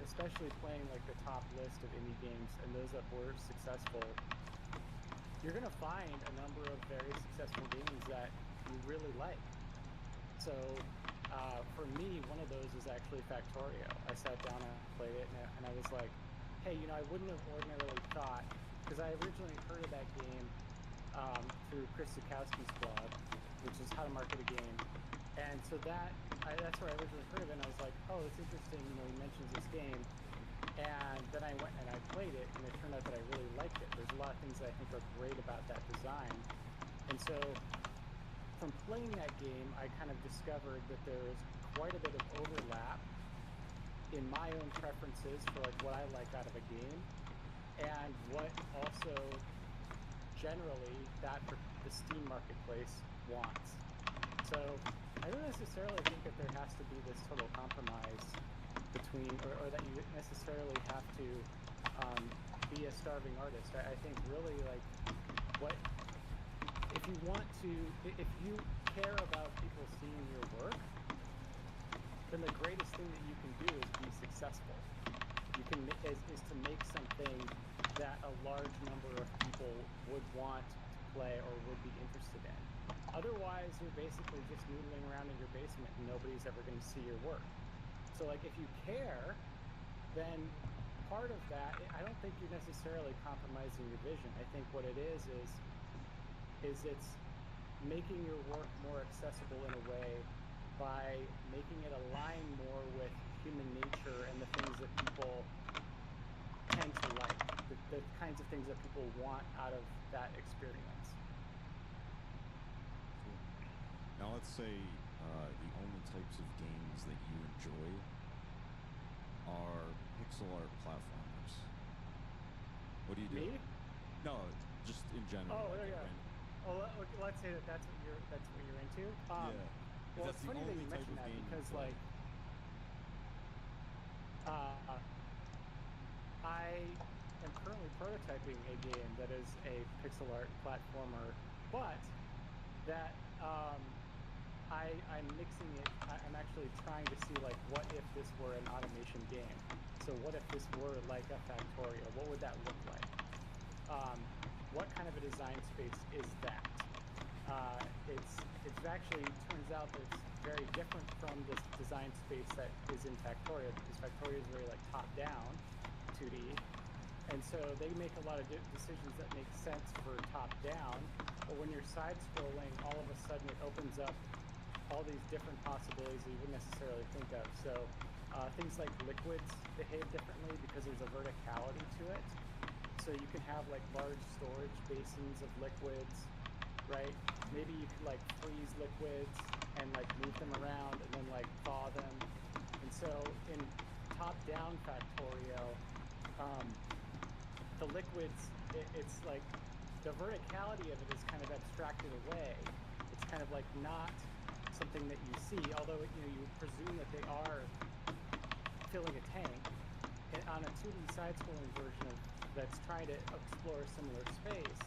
especially playing like the top list of indie games and those that were successful, you're going to find a number of very successful games that you really like. So for me, one of those is actually Factorio. I sat down and played it, and I was like, hey, you know, I wouldn't have ordinarily thought, because I originally heard of that game through Chris Zukowski's blog, which is How to Market a Game. And so that's where I originally heard of it, and I was like, oh, it's interesting, you know, he mentions this game. And then I went and I played it, and it turned out that I really liked it. There's a lot of things that I think are great about that design. And so from playing that game, I kind of discovered that there's quite a bit of overlap in my own preferences for like what I like out of a game, and what also generally the Steam marketplace wants. So I don't necessarily think that there has to be this total compromise between, or that you necessarily have to be a starving artist. I think really like if you care about people seeing your work, then the greatest thing that you can do is be successful. You can is to make something that a large number of people would want to play or would be interested in. Otherwise, you're basically just noodling around in your basement and nobody's ever going to see your work. So like if you care, then part of that, I don't think you're necessarily compromising your vision. I think what it is it's making your work more accessible in a way by making it align more with human nature and the things that people tend to like, the kinds of things that people want out of that experience. Now let's say the only types of games that you enjoy are pixel art platformers. What do you do? Me? No, just in general. Oh, like yeah. Well, let's say that's what you're into. Yeah. Well, That's it's the funny that only you type mentioned of that game you because play. like I am currently prototyping a game that is a pixel art platformer, but that I'm mixing it. I'm actually trying to see like what if this were an automation game. So what if this were like a Factorio? What would that look like? What kind of a design space is that? It's actually turns out that it's very different from this design space that is in Factorio, because Factorio is very like top down 2D, and so they make a lot of decisions that make sense for top down, but when you're side scrolling, all of a sudden it opens up all these different possibilities that you wouldn't necessarily think of. So things like liquids behave differently because there's a verticality to it. So you can have like large storage basins of liquids, right? Maybe you could like freeze liquids and like move them around and then like thaw them. And so in top-down Factorio, the liquids, it's like the verticality of it is kind of abstracted away. It's kind of like not something that you see, although you presume that they are filling a tank. And on a 2D side-scrolling version that's trying to explore a similar space,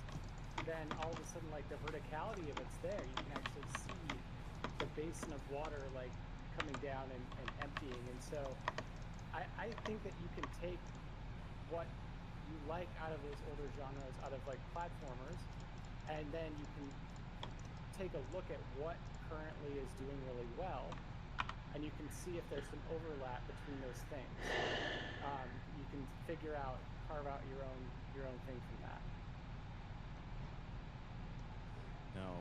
then all of a sudden, like the verticality of it's there. You can actually see the basin of water like coming down and emptying. And so I think that you can take what you like out of those older genres, out of like platformers, and then you can take a look at what currently is doing really well, and you can see if there's some overlap between those things. You can carve out your own thing from that. Now,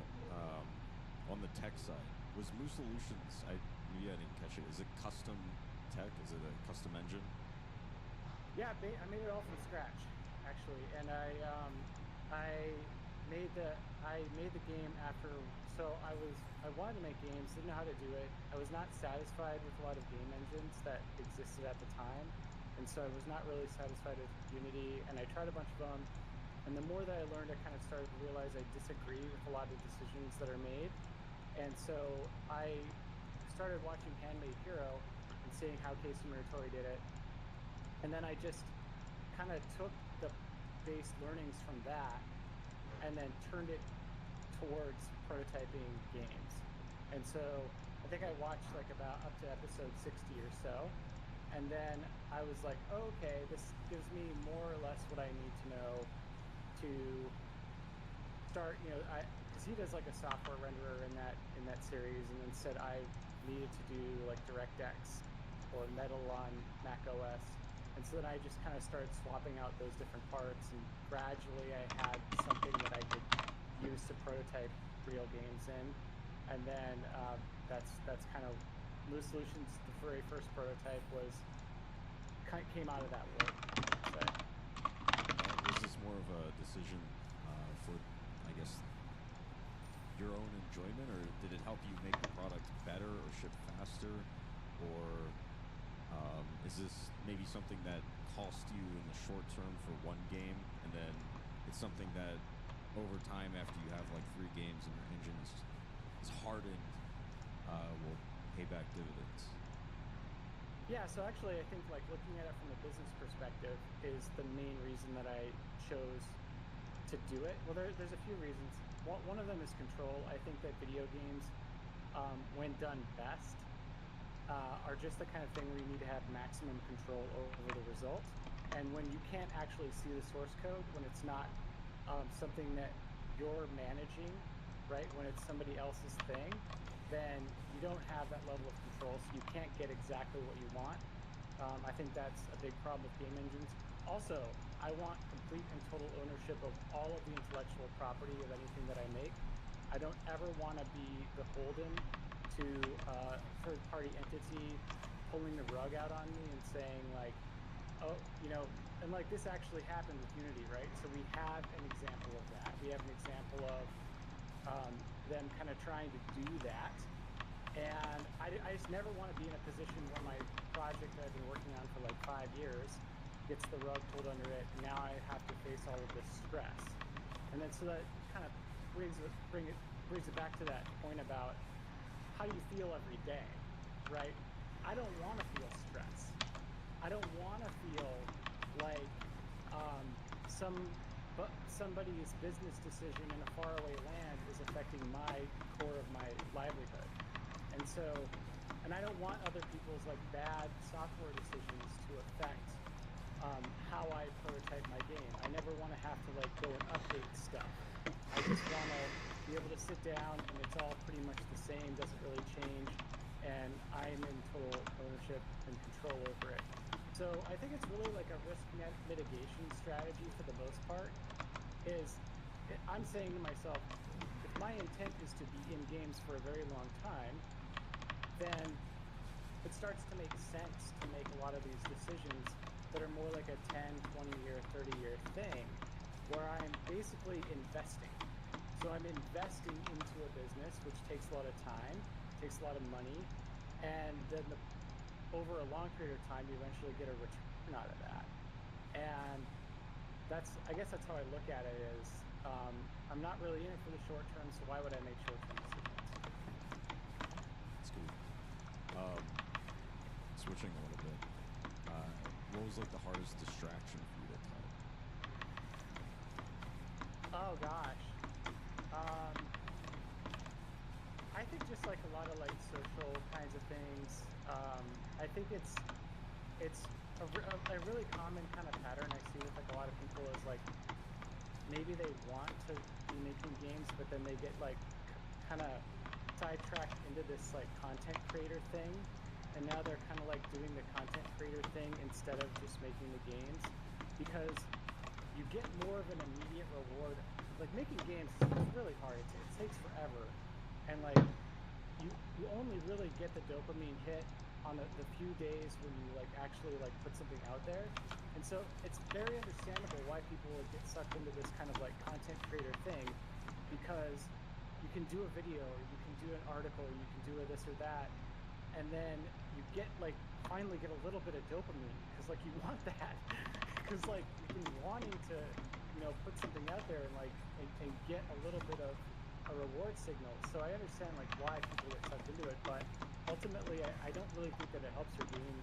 on the tech side, was Moo Solutions, maybe I didn't catch it, is it custom tech? Is it a custom engine? Yeah, I made it all from scratch, actually, and I made the game after. So I wanted to make games, didn't know how to do it. I was not satisfied with a lot of game engines that existed at the time, and so I was not really satisfied with Unity. And I tried a bunch of them, and the more that I learned, I kind of started to realize I disagree with a lot of decisions that are made. And so I started watching Handmade Hero and seeing how Casey Muratori did it. And then I just kind of took the base learnings from that and then turned it towards prototyping games. And so I think I watched like about up to episode 60 or so. And then I was like, oh, okay, this gives me more or less what I need to know to start, because he does like a software renderer in that series, and then said I needed to do like DirectX or Metal on Mac OS. And so then I just kind of started swapping out those different parts, and gradually I had something that I could use to prototype real games in. And then that's kind of Loose Solutions. The very first prototype came out of that work. Was this more of a decision for, I guess, your own enjoyment, or did it help you make the product better or ship faster, or is this maybe something that cost you in the short term for one game, and then it's something that over time, after you have like 3 games and your engine is hardened, will pay back dividends? Yeah, so actually I think like looking at it from a business perspective is the main reason that I chose to do it. Well, there's a few reasons. One of them is control. I think that video games, when done best, are just the kind of thing where you need to have maximum control over the result. And when you can't actually see the source code, when it's not something that you're managing, right, when it's somebody else's thing, then you don't have that level of control, so you can't get exactly what you want. I think that's a big problem with game engines. Also, I want complete and total ownership of all of the intellectual property of anything that I make. I don't ever want to be beholden to a third-party entity pulling the rug out on me and saying like, oh, and like this actually happened with Unity, right? So we have an example of that. We have an example of them kind of trying to do that. And I just never want to be in a position where my project that I've been working on for like 5 years gets the rug pulled under it, and now I have to face all of this stress. And then so that kind of brings it back to that point about how you feel every day, right? I don't want to feel stress. I don't want to feel like somebody's business decision in a faraway land is affecting my core of my livelihood. And so, and I don't want other people's like bad software decisions to affect how I prototype my game. I never want to have to like go and update stuff. I just want to be able to sit down and it's all pretty much the same, doesn't really change, and I'm in total ownership and control over it. So I think it's really like a risk mitigation strategy for the most part. I'm saying to myself, if my intent is to be in games for a very long time, then it starts to make sense to make a lot of these decisions that are more like a 10, 20-year, 30-year thing, where I'm basically investing. So I'm investing into a business, which takes a lot of time, takes a lot of money, and then over a long period of time, you eventually get a return out of that. And I guess that's how I look at it is, I'm not really in it for the short term, so why would I make short-term decisions? That's good. Switching a little bit, what was like the hardest distraction for you to cut? Oh gosh. I think just like a lot of like social kinds of things. I think it's a really common kind of pattern I see with like a lot of people is like maybe they want to be making games, but then they get like kind of sidetracked into this like content creator thing, and now they're kind of like doing the content creator thing instead of just making the games, because you get more of an immediate reward. Like making games is really hard. It takes forever, and like you only really get the dopamine hit on the few days when you like actually like put something out there. And so it's very understandable why people would get sucked into this kind of like content creator thing, because you can do a video, or you can do an article, or you can do a this or that, and then you get like finally get a little bit of dopamine because like you want that, because like you've been wanting to put something out there and like and get a little bit of a reward signal. So I understand like why people get sucked into it, but ultimately I don't really think that it helps your game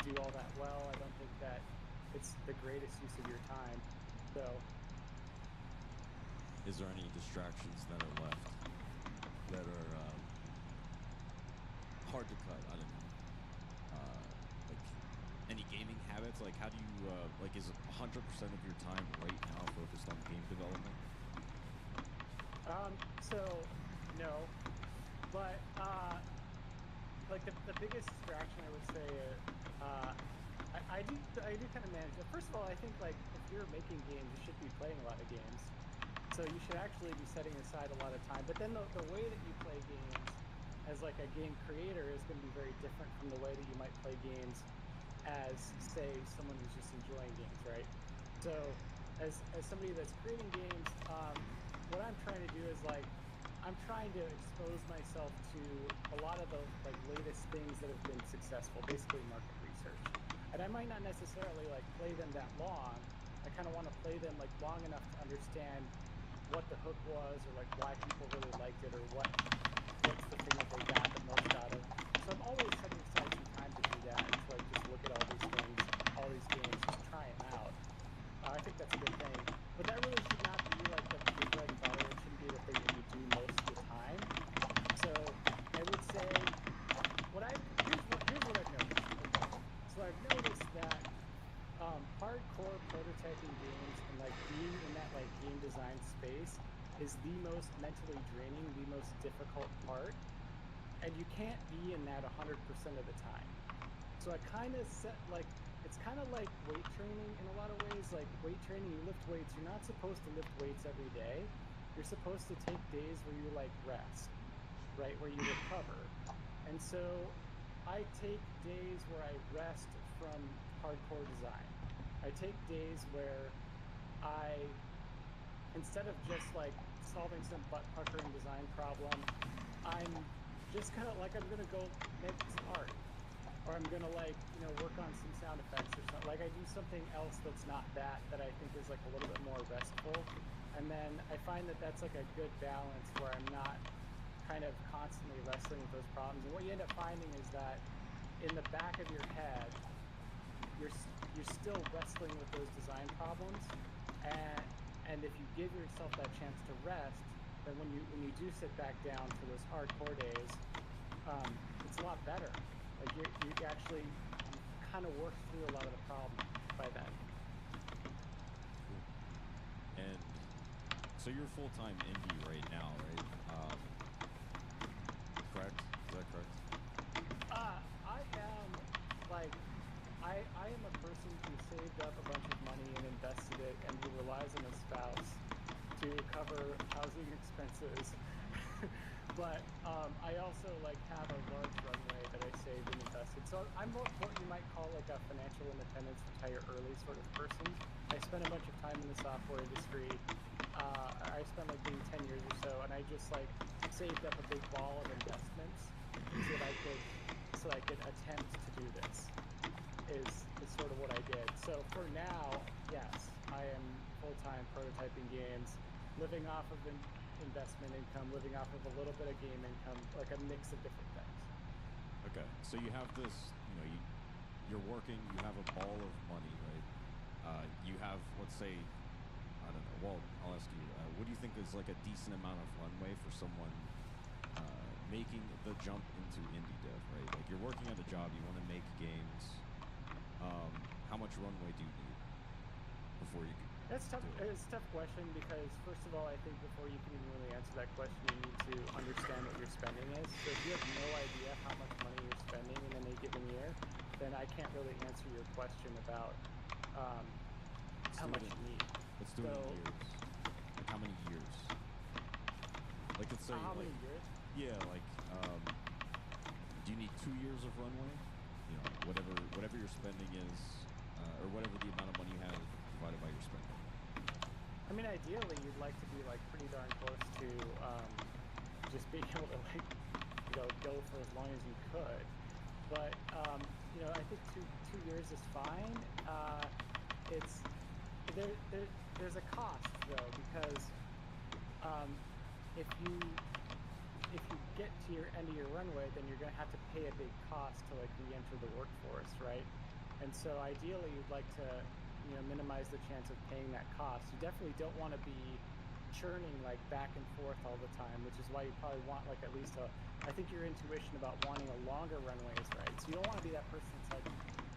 do all that well. I don't think that it's the greatest use of your time. So, Is there any distractions that are left that are hard to cut? I don't know. Like any gaming habits? Like how do you like is 100% of your time right now focused on game development? so no, but like the biggest distraction I would say, I do kind of manage it. First of all, I think like if you're making games, you should be playing a lot of games. So you should actually be setting aside a lot of time. But then the way that you play games as like a game creator is going to be very different from the way that you might play games as, say, someone who's just enjoying games, right? So as somebody that's creating games, what I'm trying to do is like I'm trying to expose myself to a lot of the like latest things that have been successful, basically market research. And I might not necessarily like play them that long. I kind of want to play them like long enough to understand what the hook was, or like why people really liked it, or what's the thing that they got the most out of. So I'm always setting aside some time to do that, and to like just look at all these things, all these games, just try them out. I think that's a good thing. But that really should not be like the bread and butter. It shouldn't be the thing that you do most of the time. So I would say here's what I've noticed. So I've noticed that hardcore prototyping games and like being in that like game design space is the most mentally draining, the most difficult part, and you can't be in that 100% of the time. So I kind of set like it's kind of like weight training in a lot of ways. Like weight training, you lift weights. You're not supposed to lift weights every day. You're supposed to take days where you like rest, right? Where you recover. And so I take days where I rest from hardcore design. I take days where I, instead of just like solving some butt puckering design problem, I'm just kind of like I'm gonna go make some art. Or I'm gonna like, work on some sound effects or something. Like I do something else that's not that I think is like a little bit more restful. And then I find that that's like a good balance where I'm not kind of constantly wrestling with those problems. And what you end up finding is that in the back of your head, you're still wrestling with those design problems. And if you give yourself that chance to rest, then when you do sit back down for those hardcore days, it's a lot better. Like you actually kind of work through a lot of the problems by then. And so you're full-time indie right now, right? Correct? Is that correct? I am like I am a person who saved up a bunch of money and invested it, and who relies on a spouse to cover housing expenses. But I also like have a large runway that I saved and invested. So I'm more what you might call like a financial independence, retire early sort of person. I spent a bunch of time in the software industry. I spent like maybe 10 years or so, and I just like saved up a big ball of investments so I could attempt to do this. Is sort of what I did. So for now, yes, I am full-time prototyping games, living off of investment income, living off of a little bit of game income, like a mix of different things. Okay, so you have this, you're working, you have a ball of money, right? You have, let's say, I don't know, well, I'll ask you, what do you think is like a decent amount of runway for someone making the jump into indie dev, right? Like you're working at a job, you want to make games. How much runway do you need before you can That's tough. do it? It's a tough question because, first of all, I think before you can even really answer that question, you need to understand what your spending is. So if you have no idea how much money you're spending in any given year, then I can't really answer your question about how much you need. Let's do it in years. Like how many years? Like let's say how like, many years? Yeah, like do you need 2 years of runway? Whatever your spending is, or whatever the amount of money you have divided by your spending. I mean, ideally, you'd like to be like pretty darn close to just being able to like go for as long as you could. But I think two years is fine. It's there's a cost though, because if you get to your end of your runway, then you're going to have to pay a big cost to like re-enter the workforce, right? And so ideally, you'd like to minimize the chance of paying that cost. You definitely don't want to be churning like back and forth all the time, which is why you probably want like at least I think your intuition about wanting a longer runway is right. So you don't want to be that person that's like,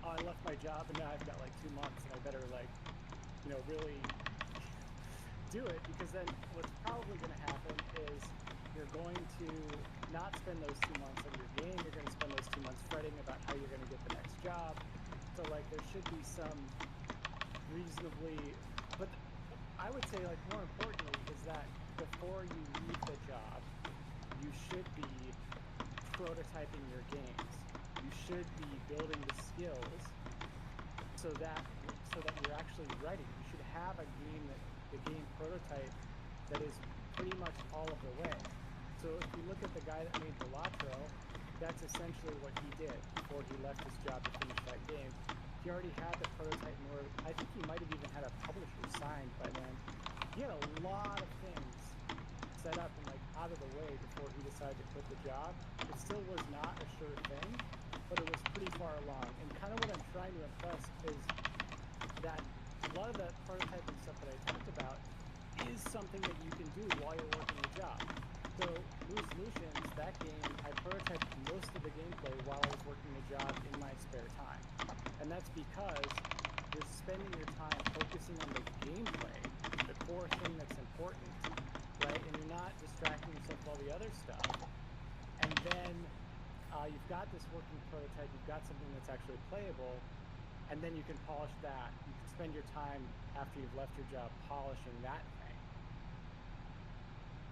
oh, I left my job and now I've got like 2 months and I better like, really do it, because then what's probably going to happen is you're going to not spend those 2 months on your game. You're going to spend those 2 months fretting about how you're going to get the next job. So like there should be some reasonably, but I would say like more importantly is that before you leave the job, you should be prototyping your games. You should be building the skills so that you're actually ready. You should have the game prototype that is pretty much all of the way. So if you look at the guy that made Velatro, that's essentially what he did before he left his job to finish that game. He already had the prototype in order. I think he might have even had a publisher signed by then. He had a lot of things set up and like out of the way before he decided to quit the job. It still was not a sure thing, but it was pretty far along. And kind of what I'm trying to impress is that a lot of that prototyping stuff that I talked about is something that you can do while you're working a job. So Blue Solutions, that game, I prototyped most of the gameplay while I was working a job in my spare time. And that's because you're spending your time focusing on the gameplay, the core thing that's important, right? And you're not distracting yourself with all the other stuff. And then you've got this working prototype, you've got something that's actually playable, and then you can polish that. You can spend your time after you've left your job polishing that thing.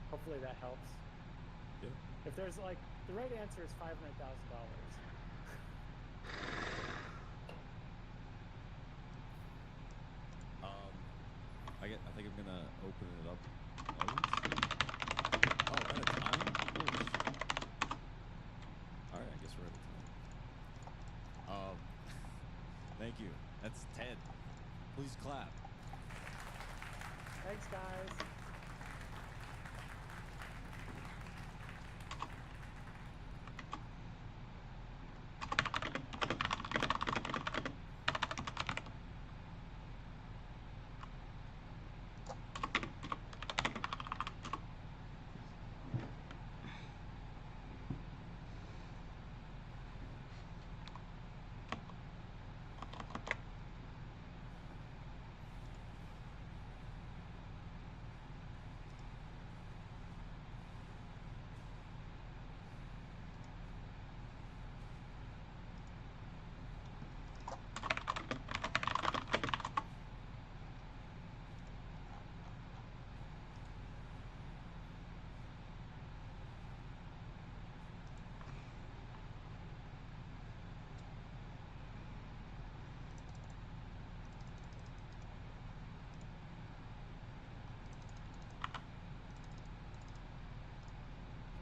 Hopefully that helps. Yeah. If there's like, the right answer is $500,000. I think I'm gonna open it up. Oh, we're out of time? Holy shit. Alright, I guess we're out of time. Thank you. That's 10. Please clap. Thanks, guys.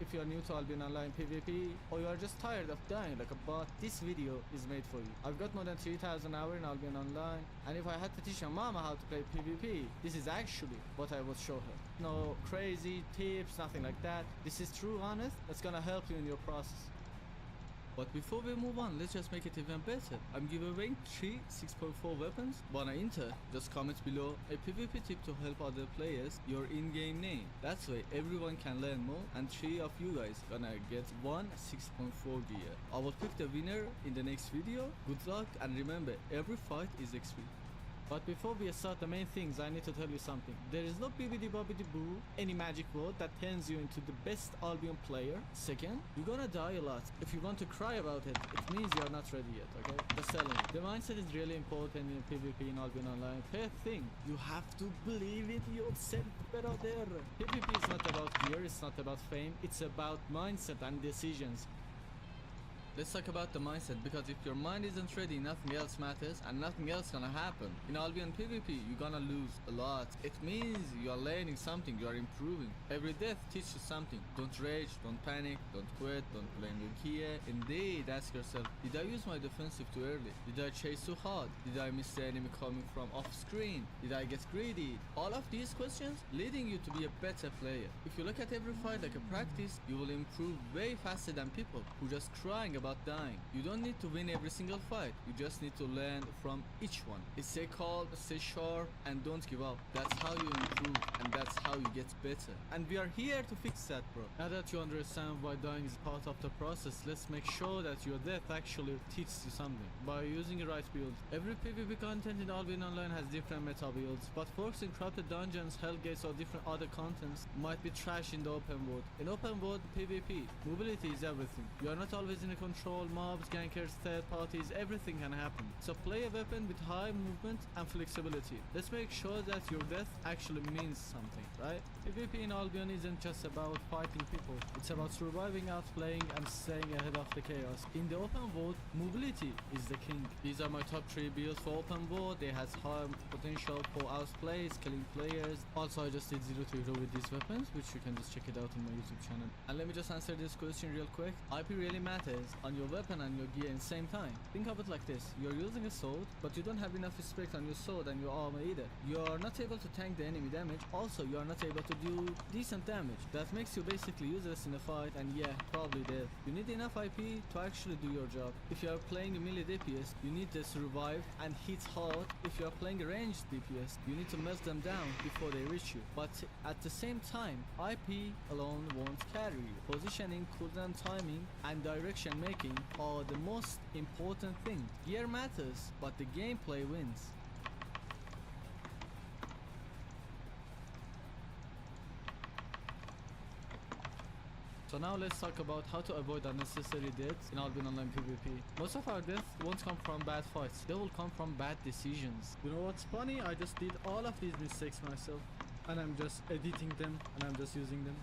If you are new to Albion Online PvP or you are just tired of dying like a bot, this video is made for you. I've got more than 3,000 hours in Albion Online, and if I had to teach your mama how to play PvP, this is actually what I would show her. No crazy tips, nothing like that. This is true, honest, that's gonna help you in your process. But before we move on, let's just make it even better. I'm giving away 3 6.4 weapons. Wanna enter? Just comment below a PvP tip to help other players, your in-game name. That's way everyone can learn more, and 3 of you guys gonna get 1 6.4 gear. I will pick the winner in the next video. Good luck, and remember, every fight is XP. But before we start the main things, I need to tell you something. There is no bibbidi bobbidi boo, any magic word that turns you into the best Albion player. Second, you're gonna die a lot. If you want to cry about it, it means you're not ready yet, okay? Just telling you. The mindset is really important in PvP in Albion Online. Third thing, you have to believe in yourself, brother. PvP is not about gear, it's not about fame, it's about mindset and decisions. Let's talk about the mindset, because if your mind isn't ready, nothing else matters and nothing else gonna happen. In Albion PvP, you're gonna lose a lot. It means you are learning something, you are improving. Every death teaches you something. Don't rage, don't panic, don't quit, don't blame your gear. Indeed, ask yourself, did I use my defensive too early? Did I chase too hard? Did I miss the enemy coming from off screen? Did I get greedy? All of these questions leading you to be a better player. If you look at every fight like a practice, you will improve way faster than people who just crying about about dying. You don't need to win every single fight. You just need to learn from each one. Stay calm, stay sharp, and don't give up. That's how you improve, and that's how you get better. And we are here to fix that, bro. Now that you understand why dying is part of the process, let's make sure that your death actually teaches you something. By using the right build. Every PvP content in Albion Online has different meta builds, but forcing corrupted dungeons, hell gates, or different other contents might be trash in the open world. In open world PvP, mobility is everything. You are not always in control, mobs, gankers, third parties, everything can happen. So play a weapon with high movement and flexibility. Let's make sure that your death actually means something, right? PvP in Albion isn't just about fighting people. It's about surviving, outplaying, and staying ahead of the chaos. In the open world, mobility is the king. These are my top 3 builds for open world. They has high potential for outplays, killing players. Also, I just did 0 to hero with these weapons, which you can just check it out in my YouTube channel. And let me just answer this question real quick. IP really matters on your weapon and your gear in the same time. Think of it like this. You're using a sword, but you don't have enough respect on your sword and your armor either. You are not able to tank the enemy damage. Also, you are not able to do decent damage. That makes you basically useless in a fight, and yeah, probably dead. You need enough IP to actually do your job. If you are playing a melee DPS, you need to survive and hit hard. If you are playing a ranged DPS, you need to melt them down before they reach you. But at the same time, IP alone won't carry you. Positioning, cooldown timing, and direction making are the most important thing. Gear matters, but the gameplay wins. So now let's talk about how to avoid unnecessary deaths in Albion Online PvP. Most of our deaths won't come from bad fights, they will come from bad decisions. You know what's funny? I just did all of these mistakes myself, and I'm just editing them and I'm just using them.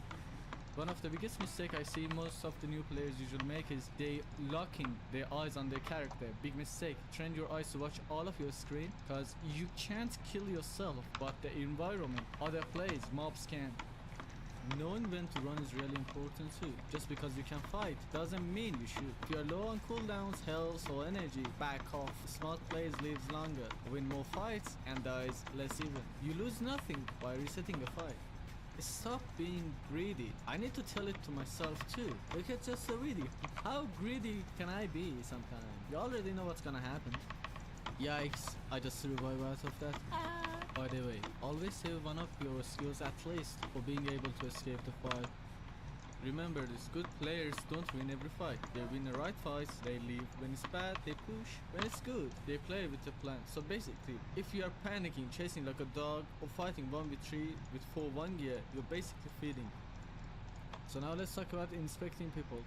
One of the biggest mistakes I see most of the new players usually make is they locking their eyes on their character. Big mistake. Train your eyes to watch all of your screen, because you can't kill yourself, but the environment, other players, mobs can. Knowing when to run is really important too. Just because you can fight doesn't mean you should. If you're low on cooldowns, health or energy, back off. Smart players lives longer, win more fights, and dies less even. You lose nothing by resetting the fight. Stop being greedy. I need to tell it to myself too. Look at just a video. How greedy can I be sometimes? You already know what's gonna happen. Yikes, I just survived out of that. By the way, always save one of your skills at least for being able to escape the fight. Remember this, good players don't win every fight. They win the right fights, they leave. When it's bad, they push. When it's good, they play with a plan. So basically, if you are panicking, chasing like a dog, or fighting 1v3 with 4-1 gear, you're basically feeding. So now let's talk about inspecting people.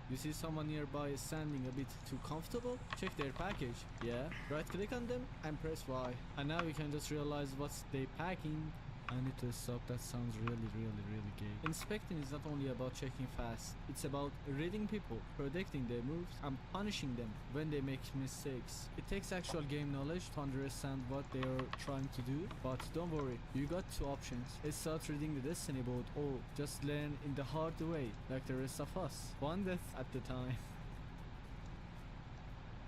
You see someone nearby is standing a bit too comfortable? Check their package. Yeah, right click on them and press Y. And now you can just realize what's they packing. I need to stop, that sounds really gay. Inspecting is not only about checking fast, it's about reading people, predicting their moves, and punishing them when they make mistakes. It takes actual game knowledge to understand what they are trying to do, but don't worry, you got 2 options. Start reading the Destiny board, or just learn in the hard way, like the rest of us. One death at a time.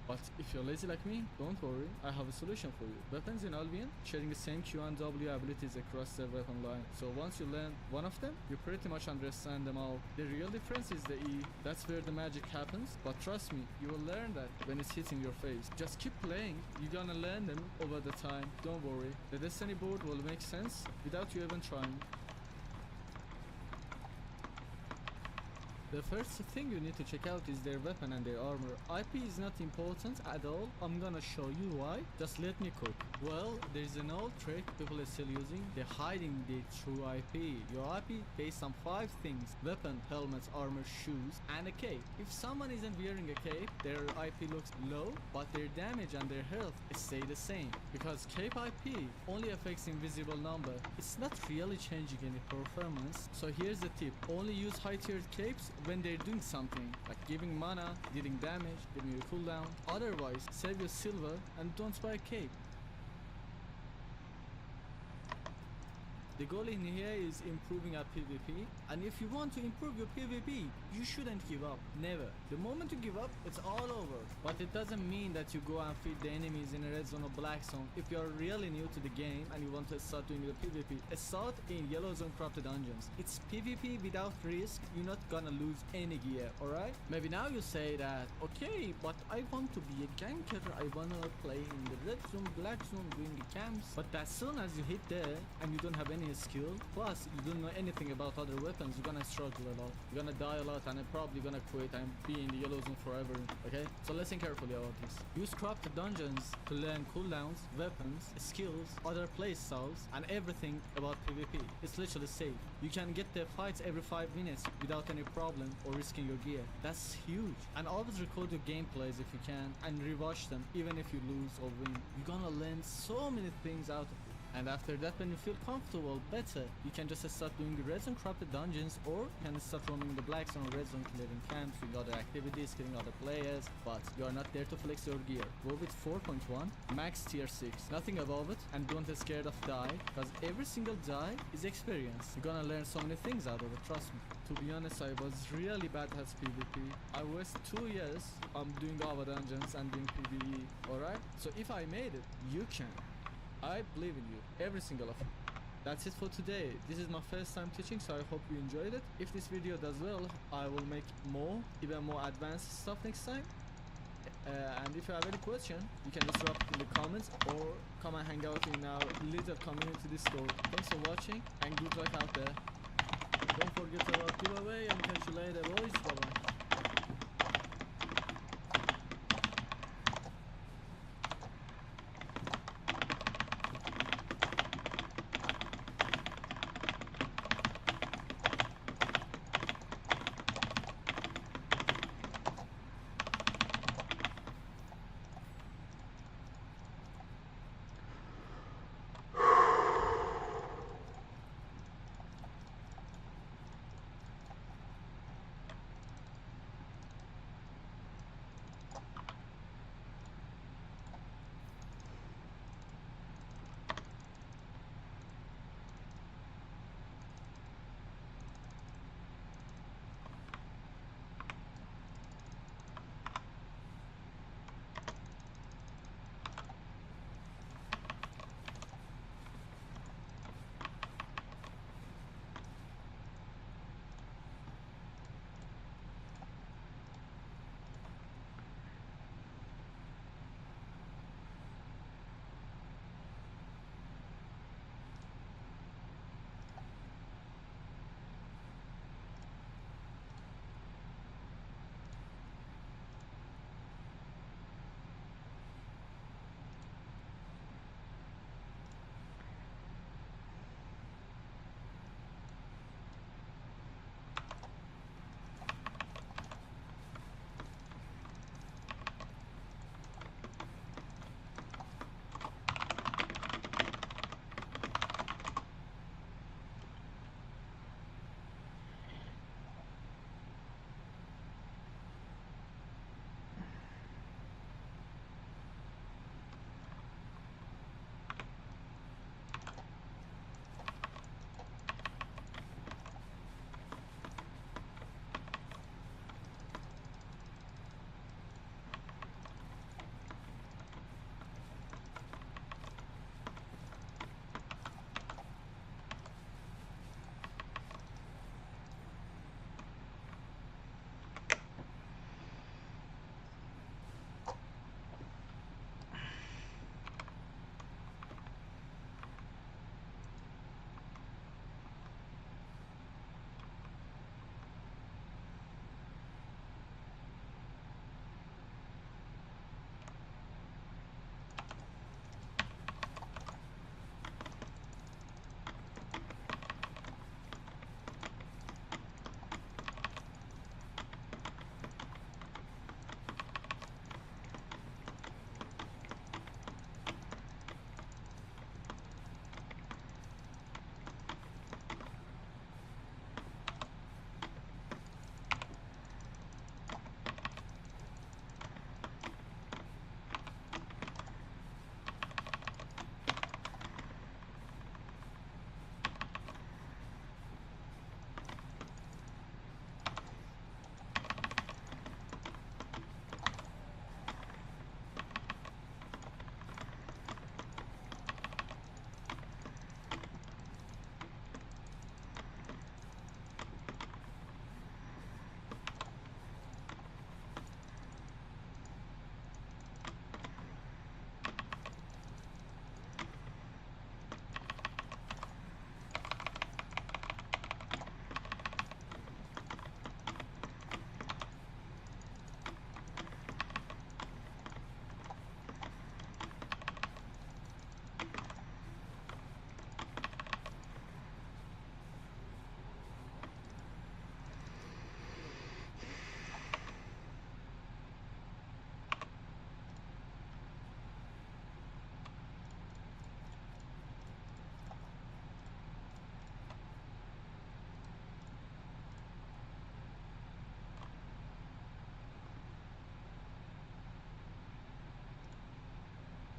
But if you're lazy like me, don't worry, I have a solution for you. Weapons in Albion sharing the same Q and W abilities across the weapon line. So once you learn one of them, you pretty much understand them all. The real difference is the E. That's where the magic happens. But trust me, you will learn that when it's hitting your face. Just keep playing, you're gonna learn them over the time. Don't worry, the Destiny board will make sense without you even trying. The first thing you need to check out is their weapon and their armor. IP is not important at all. I'm gonna show you why. Just let me cook. Well, there's an old trick people are still using. They're hiding the true IP. Your IP based on 5 things: weapon, helmet, armor, shoes, and a cape. If someone isn't wearing a cape, their IP looks low, but their damage and their health stay the same. Because cape IP only affects invisible number. It's not really changing any performance. So here's the tip. Only use high tiered capes when they're doing something, like giving mana, dealing damage, giving you a cooldown. Otherwise, save your silver and don't buy a cape. The goal in here is improving at PvP, and if you want to improve your PvP, you shouldn't give up. Never. The moment you give up, it's all over. But it doesn't mean that you go and feed the enemies in a red zone or black zone. If you're really new to the game and you want to start doing the PvP, start in yellow zone corrupted dungeons. It's PvP without risk. You're not gonna lose any gear, alright? Maybe now you say that, okay, but I want to be a ganker. I wanna play in the red zone, black zone, doing the camps. But as soon as you hit there and you don't have any skill, plus you don't know anything about other weapons, you're gonna struggle a lot. You're gonna die a lot and you're probably gonna quit and be in the yellow zone forever, okay? So listen carefully about this. Use corrupted dungeons to learn cooldowns, weapons, skills, other play styles, and everything about PvP. It's literally safe. You can get the fights every 5 minutes without any problem or risking your gear. That's huge. And always record your gameplays if you can and rewatch them even if you lose or win. You're gonna learn so many things out of it. And after that, when you feel comfortable, better, you can just start doing the red zone corrupted dungeons, or you can start roaming the black zone or red zone, clearing camps, doing other activities, killing other players. But you are not there to flex your gear. Go with 4.1, max tier 6, nothing above it, and don't be scared of die, because every single die is experience. You're gonna learn so many things out of it, trust me. To be honest, I was really bad at PvP. I wasted 2 years doing Ava dungeons and doing PvE, alright? So if I made it, you can. I believe in you, every single of you. That's it for today. This is my first time teaching, so I hope you enjoyed it. If this video does well, I will make more, even more advanced stuff next time. And if you have any question, you can just drop it in the comments or come and hang out in our little community Discord. Thanks for watching and good luck out there. Don't forget about giveaway and catch you later, boys. Bye bye.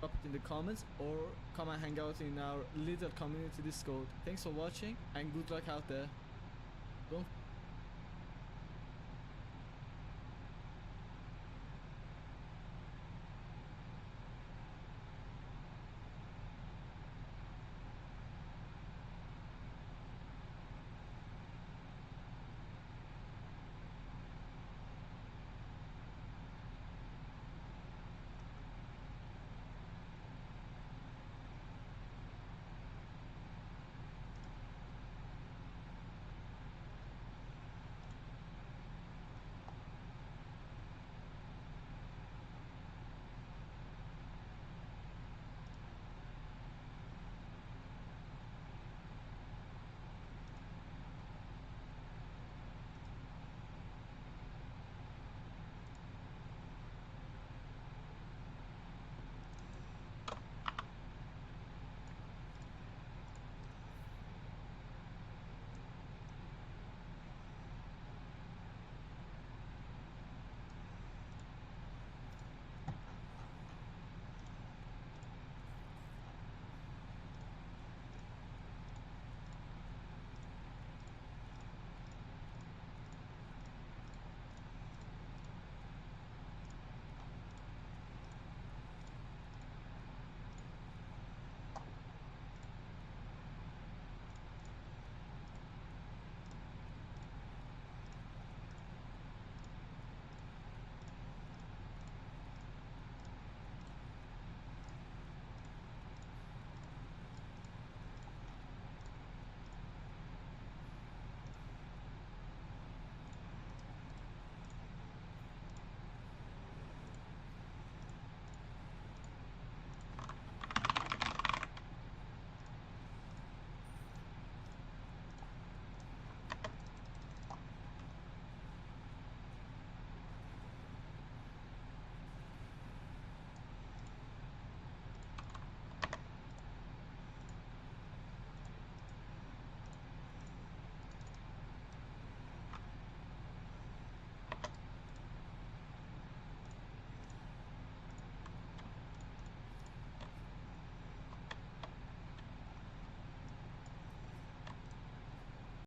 drop it in the comments or come and hang out in our little community Discord. Thanks for watching and good luck out there. Don't